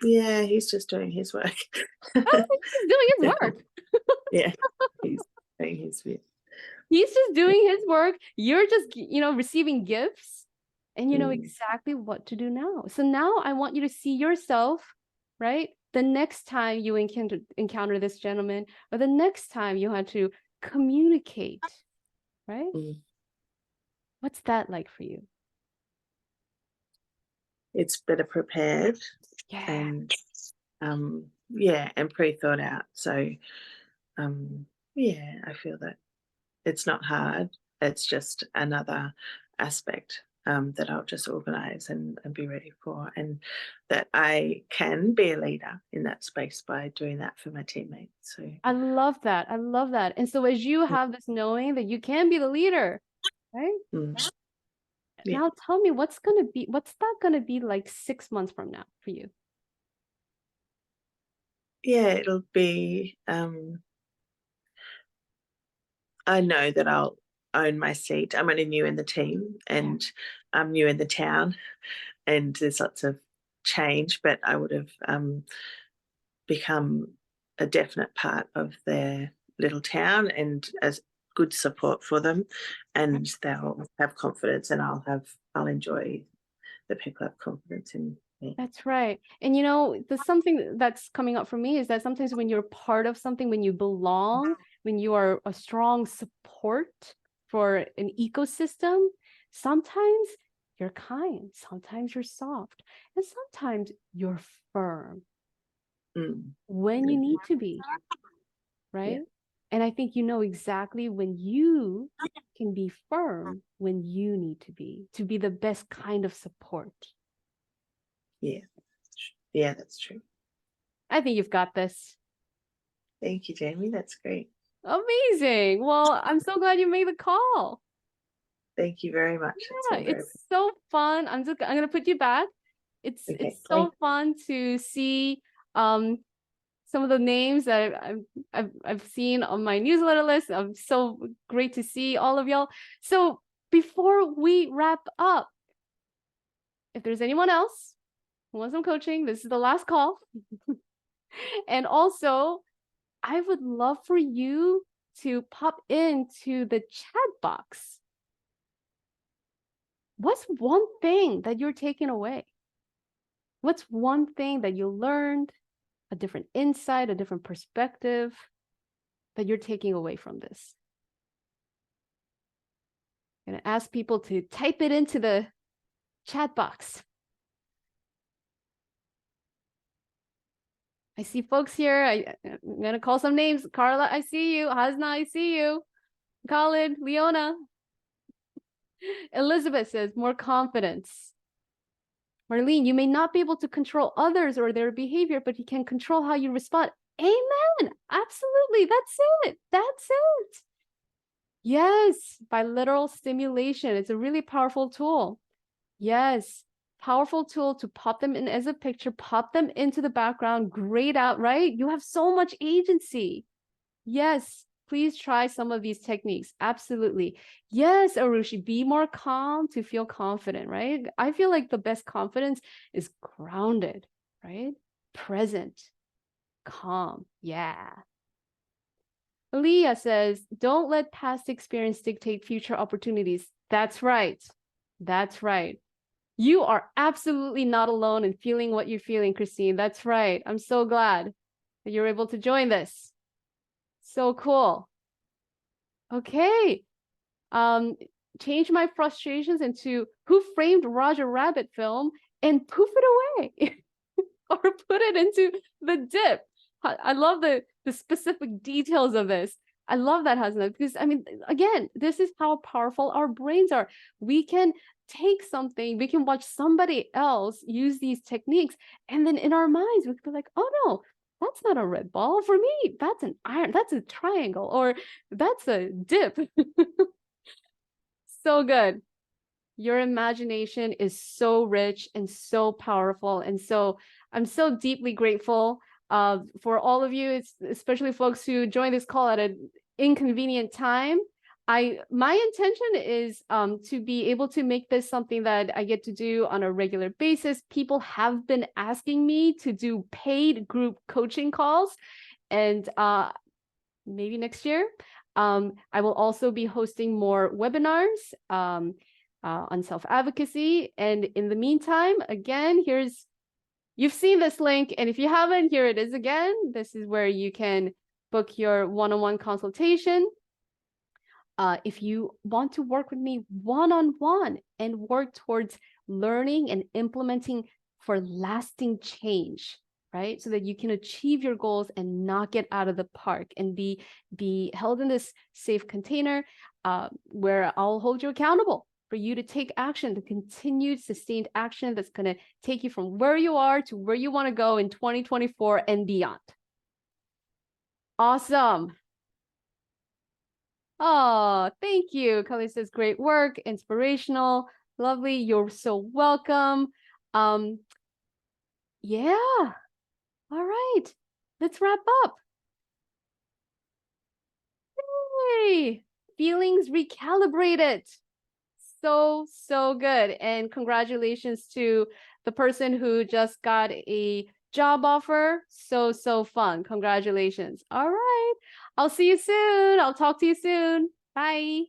S6: Yeah, he's just doing his work.
S1: Oh, he's doing his work.
S6: Yeah, he's doing his bit.
S1: He's just doing his work. You're just, receiving gifts, and you know
S6: Mm.
S1: exactly what to do now. So now I want you to see yourself, right? The next time you encounter this gentleman, or the next time you had to communicate, right?
S6: Mm.
S1: What's that like for you?
S6: It's better prepared
S1: Yeah.
S6: and and pre-thought out. So I feel that it's not hard. It's just another aspect that I'll just organize and be ready for, and that I can be a leader in that space by doing that for my teammates. So
S1: I love that. I love that. And so as you have this knowing that you can be the leader, right?
S6: mm, yeah.
S1: Now tell me what's that gonna be like 6 months from now for you?
S6: Yeah, it'll be I know that I'll own my seat. I'm only new in the team, and I'm new in the town, and there's lots of change, but I would have become a definite part of their little town, and as good support for them, and they'll have confidence, and I'll enjoy the people have confidence in me.
S1: That's right. And you know, there's something that's coming up for me is that sometimes when you're part of something, when you belong, when you are a strong support for an ecosystem, sometimes you're kind, sometimes you're soft, and sometimes you're firm
S6: Mm.
S1: when you
S6: Mm.
S1: need to be, right? And I think you know exactly when you can be firm when you need to be the best kind of support.
S6: Yeah, that's true.
S1: I think you've got this.
S6: Thank you, Jamie. That's great.
S1: Amazing. Well, I'm so glad you made the call.
S6: Thank you very much.
S1: Yeah, it's so fun. I'm gonna put you back. It's
S6: Okay,
S1: so fun to see some of the names that I've seen on my newsletter list. So great to see all of y'all. So before we wrap up, if there's anyone else who wants some coaching, this is the last call. And also, I would love for you to pop into the chat box. What's one thing that you're taking away? What's one thing that you learned, a different insight, a different perspective that you're taking away from this? I'm going to ask people to type it into the chat box. I see folks here. I'm going to call some names. Carla, I see you. Hasna, I see you. Khalid, Leona. Elizabeth says, more confidence. Marlene, you may not be able to control others or their behavior, but you can control how you respond. Amen. Absolutely. That's it. That's it. Yes, by literal stimulation. It's a really powerful tool. Yes, powerful tool to pop them in as a picture, pop them into the background, grade out, right? You have so much agency. Yes, please try some of these techniques. Absolutely. Yes, Arushi, be more calm to feel confident, right? I feel like the best confidence is grounded, right? Present, calm. Yeah. Leah says, don't let past experience dictate future opportunities. That's right. That's right. You are absolutely not alone in feeling what you're feeling, Christine. That's right. I'm so glad that you're able to join this. So cool. Okay. Change my frustrations into Who Framed Roger Rabbit film and poof it away. Or put it into the dip. I love the specific details of this. I love that, Hasna, because I mean, again, this is how powerful our brains are. We can take something, we can watch somebody else use these techniques, and then in our minds, we could be like, oh no, that's not a red ball. For me, that's an iron, that's a triangle, or that's a dip. So good. Your imagination is so rich and so powerful. And so I'm so deeply grateful for all of you, especially folks who joined this call at an inconvenient time. My intention is to be able to make this something that I get to do on a regular basis. People have been asking me to do paid group coaching calls, and maybe next year. I will also be hosting more webinars on self-advocacy. And in the meantime, again, you've seen this link. And if you haven't, here it is again. This is where you can book your one-on-one consultation. If you want to work with me one-on-one and work towards learning and implementing for lasting change, right? So that you can achieve your goals and not get out of the park and be held in this safe container where I'll hold you accountable for you to take action, the continued sustained action that's going to take you from where you are to where you want to go in 2024 and beyond. Awesome. Oh, thank you. Kali says, great work, inspirational, lovely. You're so welcome. Yeah. All right. Let's wrap up. Yay. Feelings recalibrated. So good. And congratulations to the person who just got a job offer. So fun. Congratulations. All right. I'll see you soon. I'll talk to you soon. Bye.